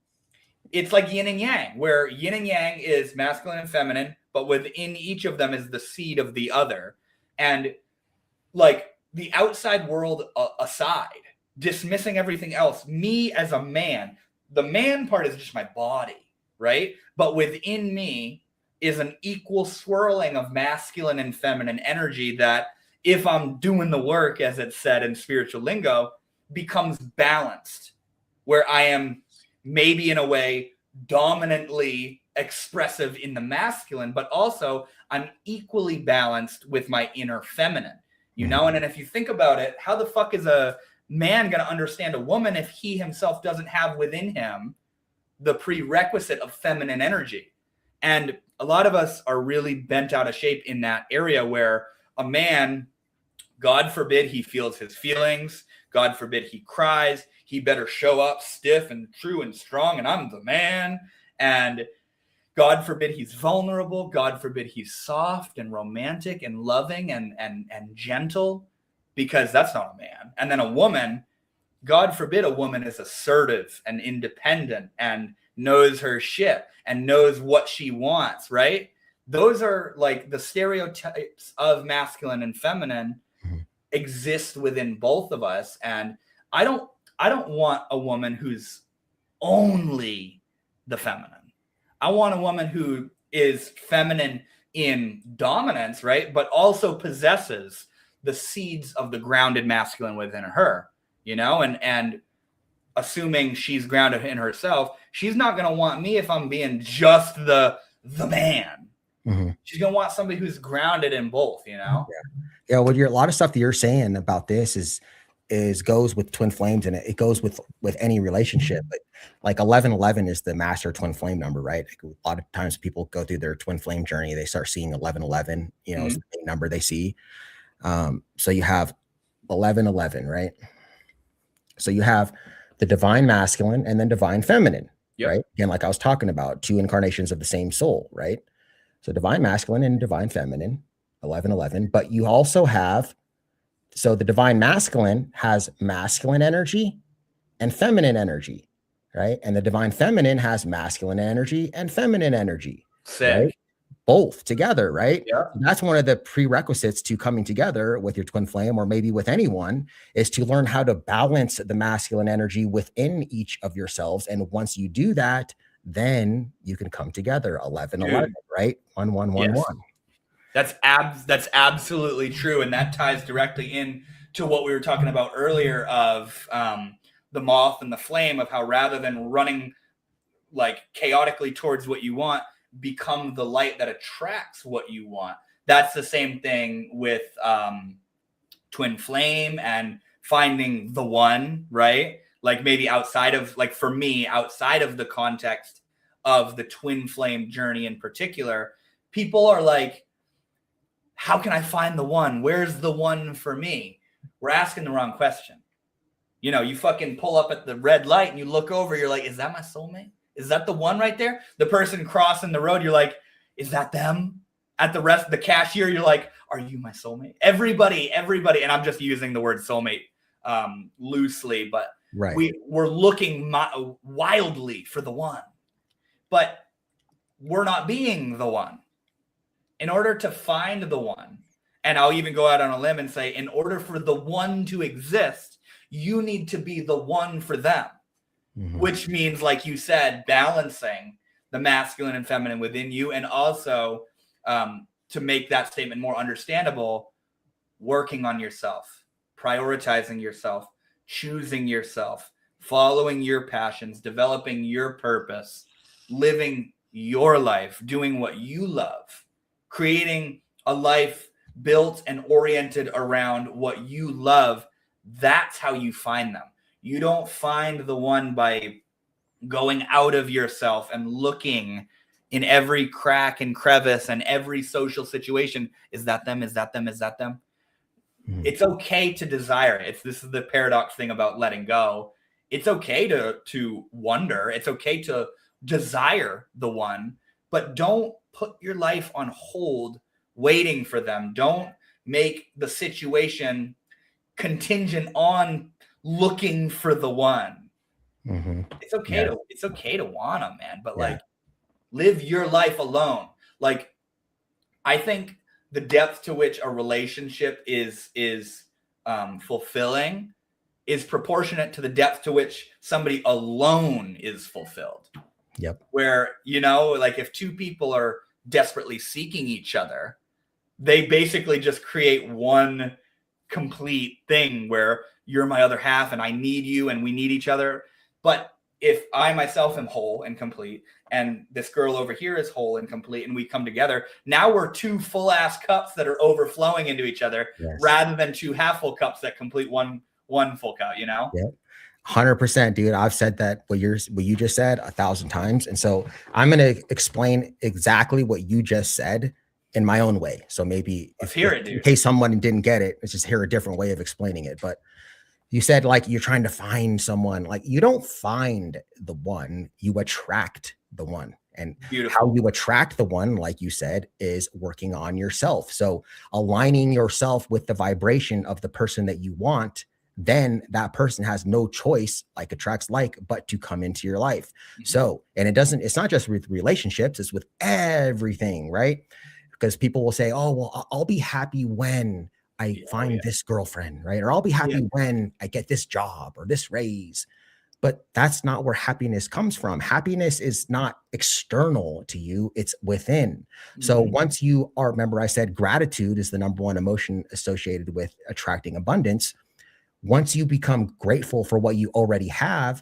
it's like yin and yang, where yin and yang is masculine and feminine, but within each of them is the seed of the other. And like the outside world aside, dismissing everything else, me as a man, the man part is just my body, right? But within me is an equal swirling of masculine and feminine energy that, if I'm doing the work, as it's said in spiritual lingo, becomes balanced, where I am maybe in a way dominantly expressive in the masculine, but also I'm equally balanced with my inner feminine, you know? And then if you think about it, how the fuck is a man going to understand a woman if he himself doesn't have within him the prerequisite of feminine energy? And a lot of us are really bent out of shape in that area, where a man, God forbid he feels his feelings, God forbid he cries, he better show up stiff and true and strong, and I'm the man. And God forbid he's vulnerable, God forbid he's soft and romantic and loving and gentle, because that's not a man. And then a woman, God forbid a woman is assertive and independent and knows her shit and knows what she wants, right? Those are like the stereotypes of masculine and feminine exist within both of us. And I don't want a woman who's only the feminine. I want a woman who is feminine in dominance, right? But also possesses the seeds of the grounded masculine within her, you know? And assuming she's grounded in herself, she's not going to want me if I'm being just the man. She's going to want somebody who's grounded in both, you know? Yeah. Well, a lot of stuff that you're saying about this is goes with twin flames, and it goes with any relationship. But like 1111 is the master twin flame number, right? Like a lot of times people go through their twin flame journey, they start seeing 1111, you know, is the big number they see. So you have 1111, right? So you have the divine masculine and then divine feminine, right? Again, like I was talking about, two incarnations of the same soul, right? So divine masculine and divine feminine, 1111. But you also have, so the divine masculine has masculine energy and feminine energy, right? And the divine feminine has masculine energy and feminine energy, right? Both together, right? Yeah. That's one of the prerequisites to coming together with your twin flame, or maybe with anyone, is to learn how to balance the masculine energy within each of yourselves. And once you do that, then you can come together. 1111, right? 1111. That's absolutely true, and that ties directly in to what we were talking about earlier of the moth and the flame, of how rather than running like chaotically towards what you want, become the light that attracts what you want. That's the same thing with twin flame and finding the one, right? Like maybe outside of, like for me, outside of the context of the twin flame journey in particular, people are like, how can I find the one? Where's the one for me? We're asking the wrong question. You know, you fucking pull up at the red light and you look over, you're like, is that my soulmate? Is that the one right there? The person crossing the road, you're like, is that them? At the cashier, you're like, are you my soulmate? Everybody, and I'm just using the word soulmate loosely, but right. we're looking wildly for the one, but we're not being the one. In order to find the one, and I'll even go out on a limb and say, in order for the one to exist, you need to be the one for them. Which means, like you said, balancing the masculine and feminine within you, and also to make that statement more understandable, working on yourself, prioritizing yourself, choosing yourself, following your passions, developing your purpose, living your life, doing what you love, creating a life built and oriented around what you love. That's how you find them. You don't find the one by going out of yourself and looking in every crack and crevice and every social situation. Is that them? Is that them? Is that them? It's okay to desire it. This is the paradox thing about letting go. It's okay to wonder. It's okay to desire the one, but don't put your life on hold waiting for them. Don't make the situation contingent on looking for the one. It's okay to want them, man, but like live your life alone. Like I think the depth to which a relationship is fulfilling is proportionate to the depth to which somebody alone is fulfilled. Yep. Where, you know, like if two people are desperately seeking each other, they basically just create one complete thing where you're my other half and I need you and we need each other. But if I myself am whole and complete and this girl over here is whole and complete and we come together, now we're two full ass cups that are overflowing into each other rather than two half full cups that complete one full cup, you know? Yep. 100%, dude. I've said that what you just said 1,000 times. And so I'm going to explain exactly what you just said in my own way. So maybe in case someone didn't get it, let's just hear a different way of explaining it. But you said like you're trying to find someone. Like you don't find the one, you attract the one. And how you attract the one, like you said, is working on yourself. So aligning yourself with the vibration of the person that you want, then that person has no choice, like attracts like, but to come into your life. So, and it's not just with relationships, it's with everything, right? Because people will say, oh, well, I'll be happy when I find this girlfriend, right? Or I'll be happy when I get this job or this raise. But that's not where happiness comes from. Happiness is not external to you, it's within. So once you are, remember I said gratitude is the number one emotion associated with attracting abundance. Once you become grateful for what you already have,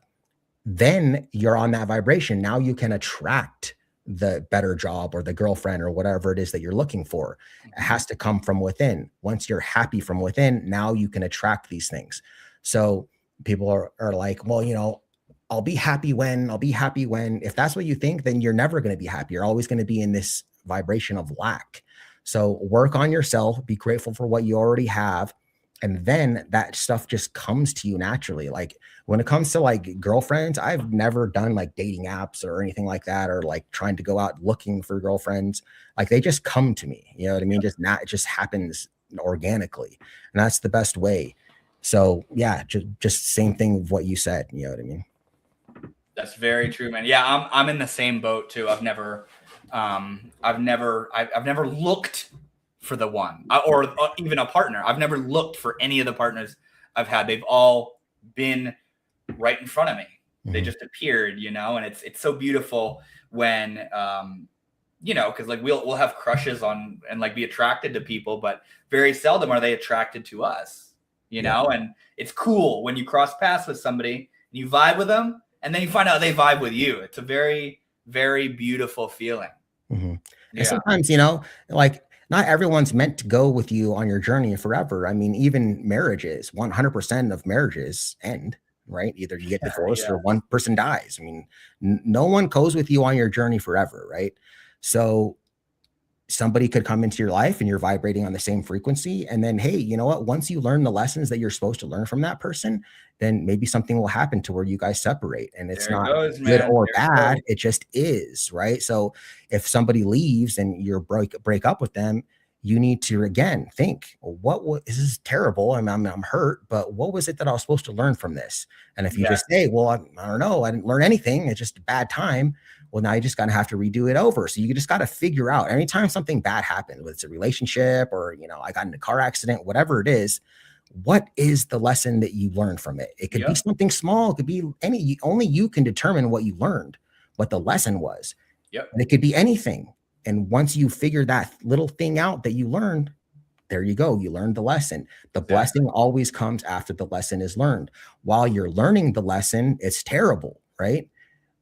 then you're on that vibration. Now you can attract the better job or the girlfriend or whatever it is that you're looking for. It has to come from within. Once you're happy from within, now you can attract these things. So people are like, well, you know, I'll be happy when, if that's what you think, then you're never going to be happy. You're always going to be in this vibration of lack. So work on yourself, be grateful for what you already have. And then that stuff just comes to you naturally. Like when it comes to like girlfriends, I've never done like dating apps or anything like that, or like trying to go out looking for girlfriends. Like they just come to me, you know what I mean? It just happens organically. And that's the best way. So yeah, just same thing with what you said, you know what I mean? That's very true, man. Yeah, I'm in the same boat too. I've never looked for the one or even a partner. I've never looked for any of the partners I've had. They've all been right in front of me. They just appeared, you know, and it's so beautiful when, you know, cause like we'll have crushes on and like be attracted to people, but very seldom are they attracted to us. you Yeah. know, and it's cool when you cross paths with somebody and you vibe with them and then you find out they vibe with you. It's a very, very beautiful feeling. Mm-hmm. And Yeah. sometimes, you know, like not everyone's meant to go with you on your journey forever. I mean, even marriages, 100% of marriages end, right? Either you get divorced Yeah. or one person dies. I mean, no one goes with you on your journey forever, right? So somebody could come into your life and you're vibrating on the same frequency. And then, hey, you know what? Once you learn the lessons that you're supposed to learn from that person, then maybe something will happen to where you guys separate. And it's There it not goes, good man. or There it bad. goes. It just is, right? So if somebody leaves and you're break up with them, you need to again think, well, this is terrible. I'm hurt, but what was it that I was supposed to learn from this? And if you Yeah. just say, well, I don't know, I didn't learn anything, it's just a bad time, well, now you just gotta have to redo it over. So you just gotta figure out anytime something bad happens, whether it's a relationship or, you know, I got in a car accident, whatever it is, what is the lesson that you learned from it? It could be Yep. something small, it could be only you can determine what you learned, what the lesson was. Yep. And it could be anything. And once you figure that little thing out that you learned, there you go. You learned the lesson. The Exactly. blessing always comes after the lesson is learned. While you're learning the lesson, it's terrible, right?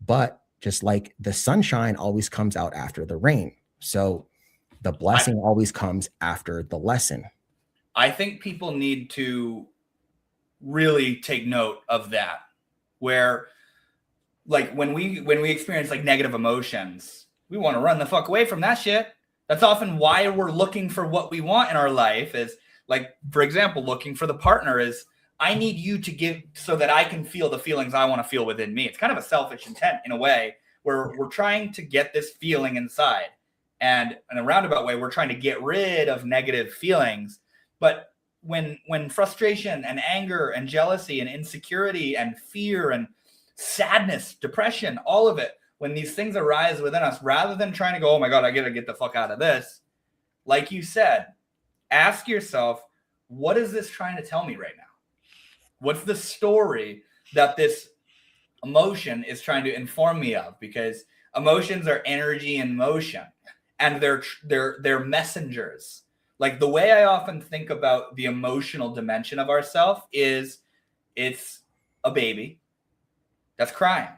But just like the sunshine always comes out after the rain. So the blessing always comes after the lesson. I think people need to really take note of that, where like when we experience like negative emotions, we want to run the fuck away from that shit. That's often why we're looking for what we want in our life. Is like, for example, looking for the partner is, I need you to give so that I can feel the feelings I want to feel within me. It's kind of a selfish intent in a way, where we're trying to get this feeling inside, and in a roundabout way we're trying to get rid of negative feelings. But when frustration and anger and jealousy and insecurity and fear and sadness, depression, all of it, when these things arise within us, rather than trying to go, oh my God, I gotta get the fuck out of this, like you said, ask yourself, what is this trying to tell me right now? What's the story that this emotion is trying to inform me of? Because emotions are energy in motion, and they're messengers. Like, the way I often think about the emotional dimension of ourself is, it's a baby that's crying.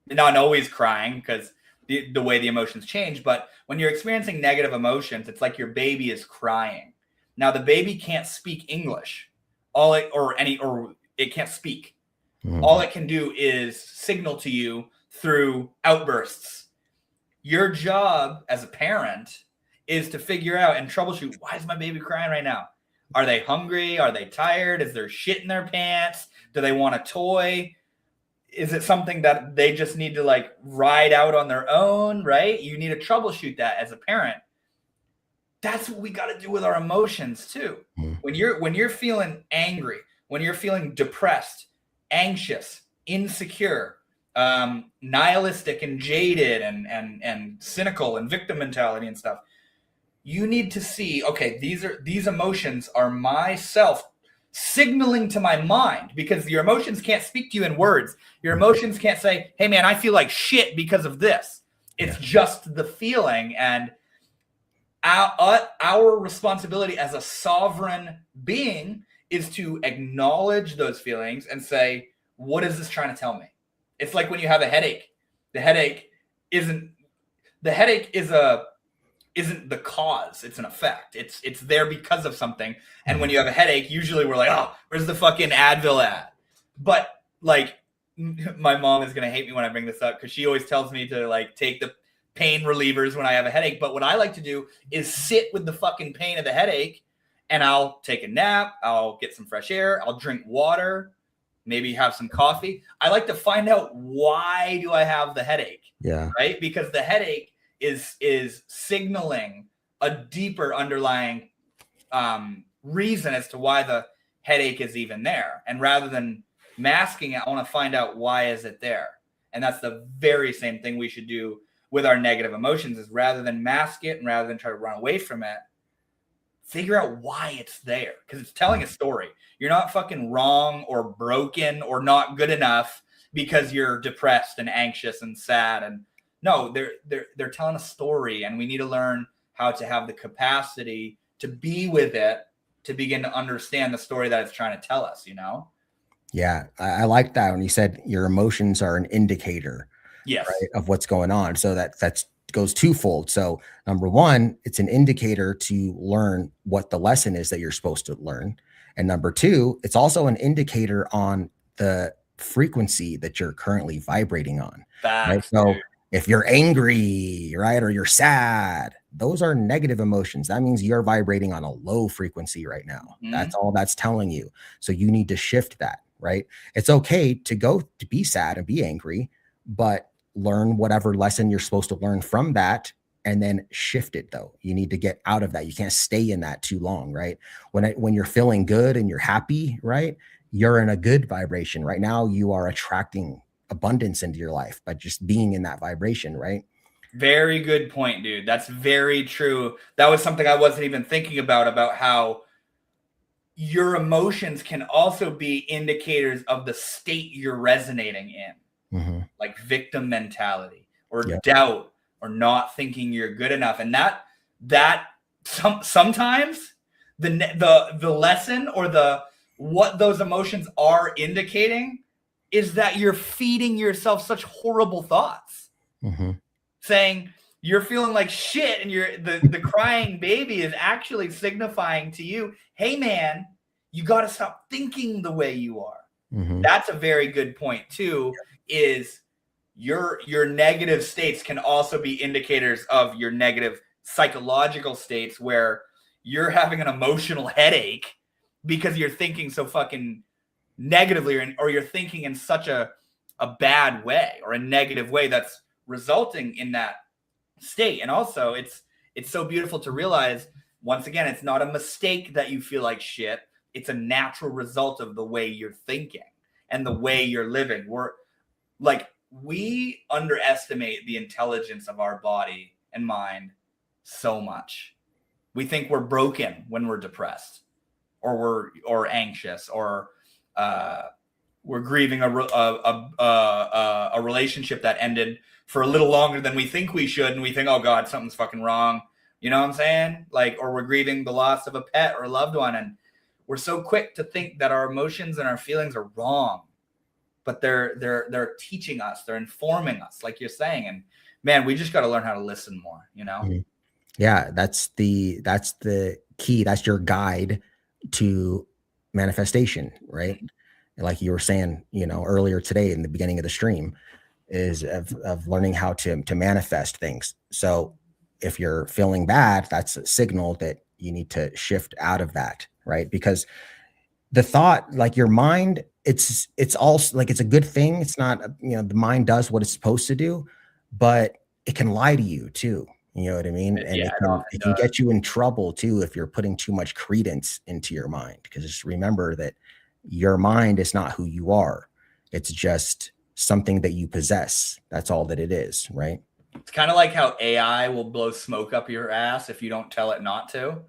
Not always crying, because the way the emotions change, but when you're experiencing negative emotions, it's like your baby is crying. Now the baby can't speak English, or it can't speak. All it can do is signal to you through outbursts. Your job as a parent is to figure out and troubleshoot, why is my baby crying right now? Are they hungry? Are they tired? Is there shit in their pants? Do they want a toy? Is it something that they just need to like ride out on their own, right? You need to troubleshoot that as a parent. That's what we got to do with our emotions too. When you're feeling angry, when you're feeling depressed, anxious, insecure, nihilistic and jaded and cynical and victim mentality and stuff, you need to see, okay, these emotions are myself signaling to my mind, because your emotions can't speak to you in words. Your emotions can't say, hey man, I feel like shit because of this. It's just the feeling. And our responsibility as a sovereign being is to acknowledge those feelings and say, what is this trying to tell me? It's like when you have a headache. The headache isn't the cause, it's an effect. It's there because of something. And when you have a headache, usually we're like, oh, where's the fucking Advil at? But like, my mom is gonna hate me when I bring this up, because she always tells me to like take the pain relievers when I have a headache. But what I like to do is sit with the fucking pain of the headache, and I'll take a nap, I'll get some fresh air, I'll drink water, maybe have some coffee. I like to find out, why do I have the headache? Yeah. Right? Because the headache is signaling a deeper underlying reason as to why the headache is even there. And rather than masking it, I want to find out, why is it there? And that's the very same thing we should do with our negative emotions, is rather than mask it and rather than try to run away from it, figure out why it's there, because it's telling a story. You're not fucking wrong or broken or not good enough because you're depressed and anxious and sad. And no, they're telling a story, and we need to learn how to have the capacity to be with it to begin to understand the story that it's trying to tell us, Yeah, I like that when you said your emotions are an indicator, Yes. right, of what's going on. So that's goes twofold. So number one, it's an indicator to learn what the lesson is that you're supposed to learn. And number two, it's also an indicator on the frequency that you're currently vibrating on. Right. Facts, So dude. if you're angry, right, or you're sad, those are negative emotions. That means you're vibrating on a low frequency right now. That's all that's telling you. So you need to shift that, right? It's okay to go to be sad and be angry, but learn whatever lesson you're supposed to learn from that and then shift it. Though you need to get out of that. You can't stay in that too long, right? When you're feeling good and you're happy, right, you're in a good vibration right now. You are attracting abundance into your life by just being in that vibration, right? Very good point, dude. That's very true. That was something I wasn't even thinking about how your emotions can also be indicators of the state you're resonating in. Like victim mentality or doubt or not thinking you're good enough. And that sometimes the lesson or what those emotions are indicating is that you're feeding yourself such horrible thoughts. Saying you're feeling like shit and the crying baby is actually signifying to you, hey man, you got to stop thinking the way you are. That's a very good point too, is your negative states can also be indicators of your negative psychological states where you're having an emotional headache because you're thinking so fucking negatively or you're thinking in such a bad way or a negative way that's resulting in that state. And also it's so beautiful to realize, once again, it's not a mistake that you feel like shit. It's a natural result of the way you're thinking and the way you're living. We underestimate the intelligence of our body and mind so much. We think we're broken when we're depressed or we're anxious or we're grieving a relationship that ended for a little longer than we think we should. And we think, oh God, something's fucking wrong. You know what I'm saying? Or we're grieving the loss of a pet or a loved one. And we're so quick to think that our emotions and our feelings are wrong. But they're teaching us, they're informing us, like you're saying. And man, we just got to learn how to listen more, Yeah, that's the key. That's your guide to manifestation, right? Like you were saying, earlier today in the beginning of the stream, is of learning how to manifest things. So if you're feeling bad, that's a signal that you need to shift out of that, right? Because the thought, like your mind, it's also like, it's a good thing. It's not, the mind does what it's supposed to do, but it can lie to you too. You know what I mean? And it can get you in trouble too if you're putting too much credence into your mind. Because just remember that your mind is not who you are. It's just something that you possess. That's all that it is, right? It's kind of like how AI will blow smoke up your ass if you don't tell it not to.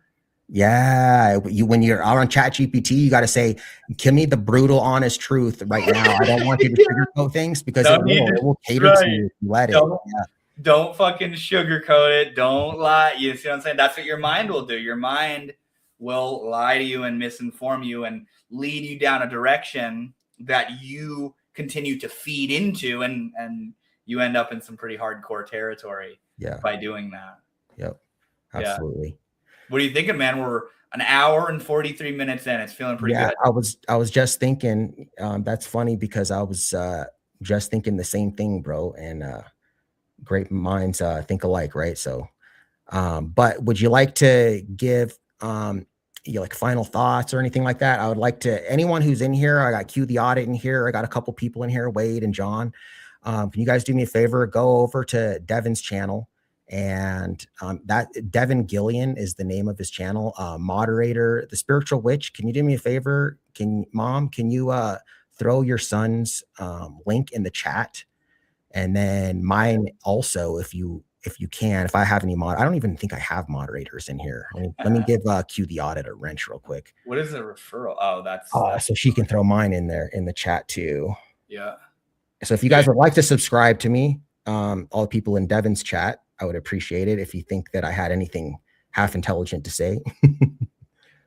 Yeah, when you're out on ChatGPT, you got to say, "Give me the brutal, honest truth right now. I don't want you to sugarcoat things because it will cater to you if you let it." Don't fucking sugarcoat it. Don't lie. You see what I'm saying? That's what your mind will do. Your mind will lie to you and misinform you and lead you down a direction that you continue to feed into, and you end up in some pretty hardcore territory by doing that. Yep, absolutely. Yeah. What are you thinking, man? We're an hour and 43 minutes in. It's feeling pretty good. I was just thinking, that's funny because I was just thinking the same thing, bro. And great minds think alike, right? So, but would you like to give like final thoughts or anything like that? I would like to, anyone who's in here, I got Q the Audit in here. I got a couple people in here, Wade and John. Can you guys do me a favor? Go over to Devon's channel. And that Devon Gilliam is the name of his channel. Moderator, the Spiritual Witch. Can you do me a favor? Can you throw your son's link in the chat? And then mine also, if you can, if I have any I don't even think I have moderators in here. Let me give Q the Audit a wrench real quick. What is a referral? Oh, that's so she can throw mine in there in the chat too. Yeah. So if you guys would like to subscribe to me, all the people in Devon's chat, I would appreciate it if you think that I had anything half intelligent to say.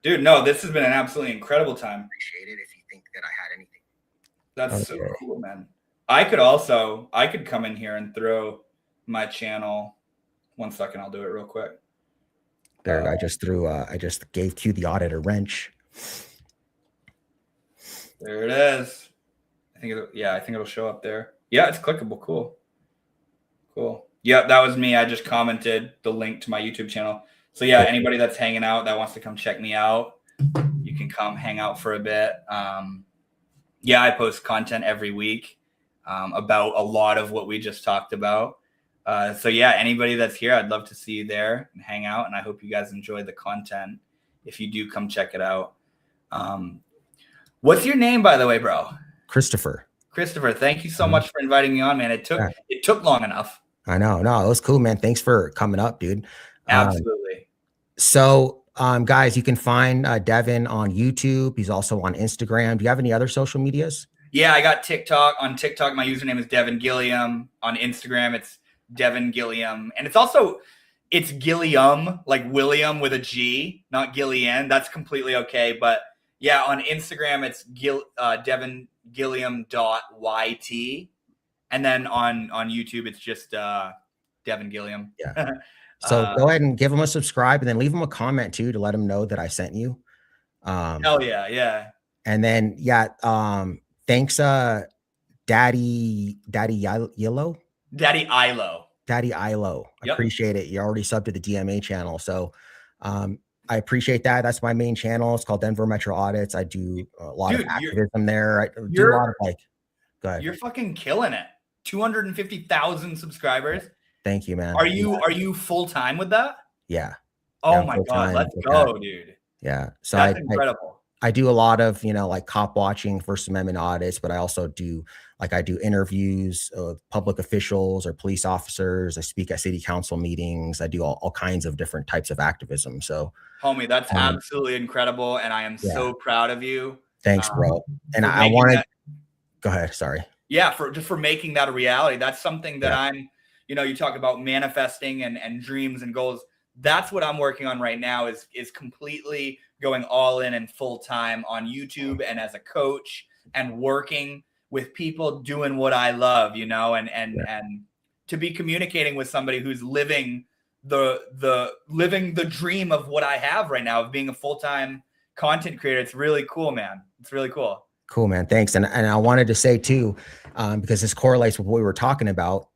Dude, no, this has been an absolutely incredible time. Appreciate it if you think that I had anything. That's so cool, man. I could come in here and throw my channel. 1 second, I'll do it real quick. There, I just gave Q the audit a wrench. There it is. I think it'll show up there. Yeah, it's clickable. Cool. Yep, that was me. I just commented the link to my YouTube channel. So yeah, anybody that's hanging out that wants to come check me out, you can come hang out for a bit. Yeah, I post content every week about a lot of what we just talked about. So yeah, anybody that's here, I'd love to see you there and hang out. And I hope you guys enjoy the content. If you do, come check it out. What's your name, by the way, bro? Christopher. Thank you so much for inviting me on, man. It took long enough. I know. No, it was cool, man. Thanks for coming up, dude. Absolutely. So, guys, you can find Devon on YouTube. He's also on Instagram. Do you have any other social medias? Yeah, I got TikTok. On TikTok, my username is Devon Gilliam. On Instagram, it's Devon Gilliam. And it's Gilliam, like William with a G, not Gillian. That's completely okay. But yeah, on Instagram, it's Devon Gilliam.yt. And then on YouTube, it's just Devon Gilliam. Yeah. So go ahead and give them a subscribe and then leave them a comment too to let them know that I sent you. Hell yeah, yeah. And then thanks, Daddy Yellow. Daddy Ilo. Yep. Appreciate it. You already subbed to the DMA channel. So I appreciate that. That's my main channel. It's called Denver Metro Audits. I do a lot of activism there. I do a lot of go ahead. You're fucking killing it. 250,000 subscribers. Thank you, man. Are you full time with that? Yeah. Oh my God. Let's go, dude. Yeah. So that's incredible. I do a lot of, like cop watching, First Amendment audits, but I also do interviews of public officials or police officers. I speak at city council meetings. I do all kinds of different types of activism. So homie, that's absolutely incredible. And I am so proud of you. Thanks, bro. And I wanted, go ahead. Sorry. Yeah. For making that a reality. That's something that I'm, you talk about manifesting and dreams and goals. That's what I'm working on right now is completely going all in and full time on YouTube and as a coach and working with people doing what I love, and to be communicating with somebody who's living the dream of what I have right now of being a full-time content creator. It's really cool, man. It's really cool. Cool, man. Thanks. And I wanted to say too, because this correlates with what we were talking about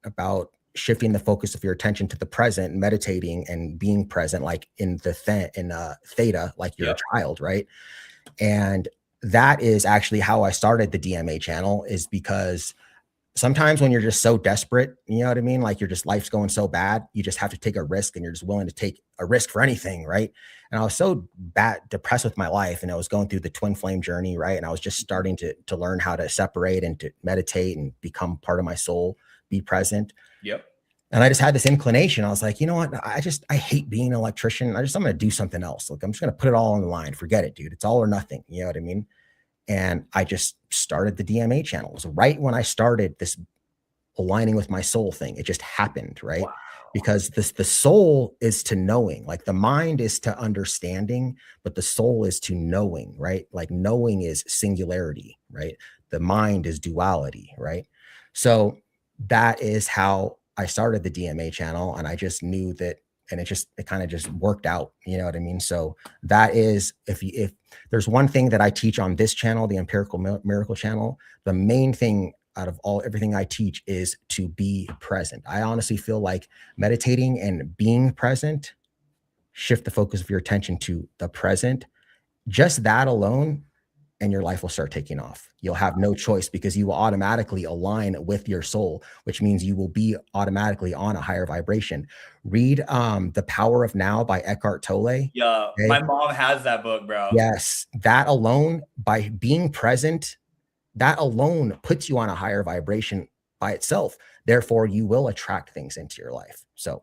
shifting the focus of your attention to the present and meditating and being present, like in theta, like you're a child, right? And that is actually how I started the DMA channel, is because sometimes when you're just so desperate, you know what I mean? Like life's going so bad, you just have to take a risk and you're just willing to take a risk for anything, right? And I was so depressed with my life and I was going through the twin flame journey, right? And I was just starting to learn how to separate and to meditate and become part of my soul, be present. Yep. And I just had this inclination. I was like, you know what? I hate being an electrician. I'm going to do something else. Like, I'm just going to put it all on the line. Forget it, dude. It's all or nothing. You know what I mean? And I just started the DMA channel. It was right when I started this aligning with my soul thing. It just happened, right? Wow. Because the soul is to knowing, like the mind is to understanding, but the soul is to knowing, right? Like knowing is singularity, right? The mind is duality, right? So that is how I started the DMA channel, and I just knew that, and it kind of just worked out. You know what I mean? So that is, if there's one thing that I teach on this channel, the Empirical Miracle channel, the main thing out of everything I teach is to be present. I honestly feel like meditating and being present, shift the focus of your attention to the present. Just that alone, and your life will start taking off. You'll have no choice because you will automatically align with your soul, which means you will be automatically on a higher vibration. Read The Power of Now by Eckhart Tolle. Yeah, okay? My mom has that book, bro. Yes, that alone, by being present, that alone puts you on a higher vibration by itself. Therefore, you will attract things into your life. So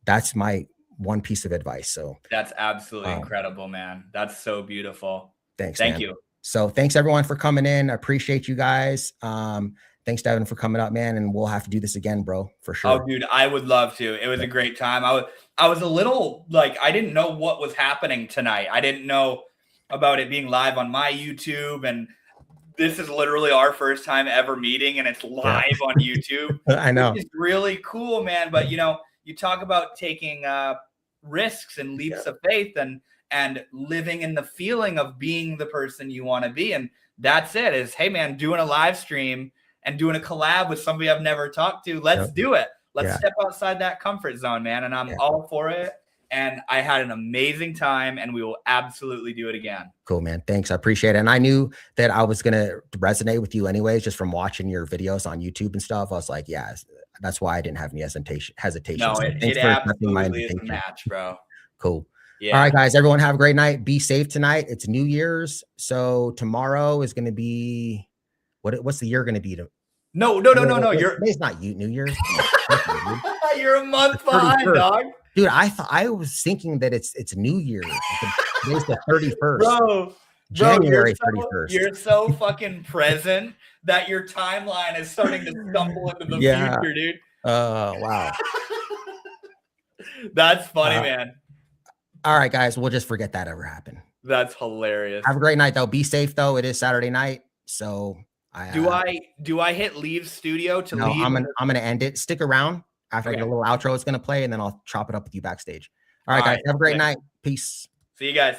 that's my one piece of advice. So that's absolutely incredible, man. That's so beautiful. Thanks. Thank you. So thanks everyone for coming in. I appreciate you guys. Thanks, Devon, for coming up, man. And we'll have to do this again, bro, for sure. Oh, dude, I would love to. It was a great time. I was a little like, I didn't know what was happening tonight. I didn't know about it being live on my YouTube, and this is literally our first time ever meeting, and it's live on YouTube. I know. Which is really cool, man. But you know, you talk about taking risks and leaps of faith, and living in the feeling of being the person you want to be. And that's it, is, hey man, doing a live stream and doing a collab with somebody I've never talked to. Let's do it. Let's step outside that comfort zone, man. And I'm all for it. And I had an amazing time, and we will absolutely do it again. Cool, man. Thanks. I appreciate it. And I knew that I was going to resonate with you anyways, just from watching your videos on YouTube and stuff. I was like, yeah, that's why I didn't have any hesitation. No, it absolutely is a match, bro. Cool. Yeah. All right, guys, everyone have a great night. Be safe tonight. It's New Year's. So tomorrow is going to be, what's the year going to be? No. Today's not New Year's. You're a month behind, dog. Dude, I was thinking that it's New Year's. Today's the 31st. Bro, January 31st. You're so fucking present that your timeline is starting to stumble into the future, dude. Wow. That's funny, man. All right, guys, we'll just forget that ever happened. That's hilarious. Have a great night, though. Be safe, though. It is Saturday night, so do I hit leave studio to leave? I'm gonna end it. Stick around. After I get a little outro, it's going to play, and then I'll chop it up with you backstage. All right, guys. Have a great night. Peace. See you guys.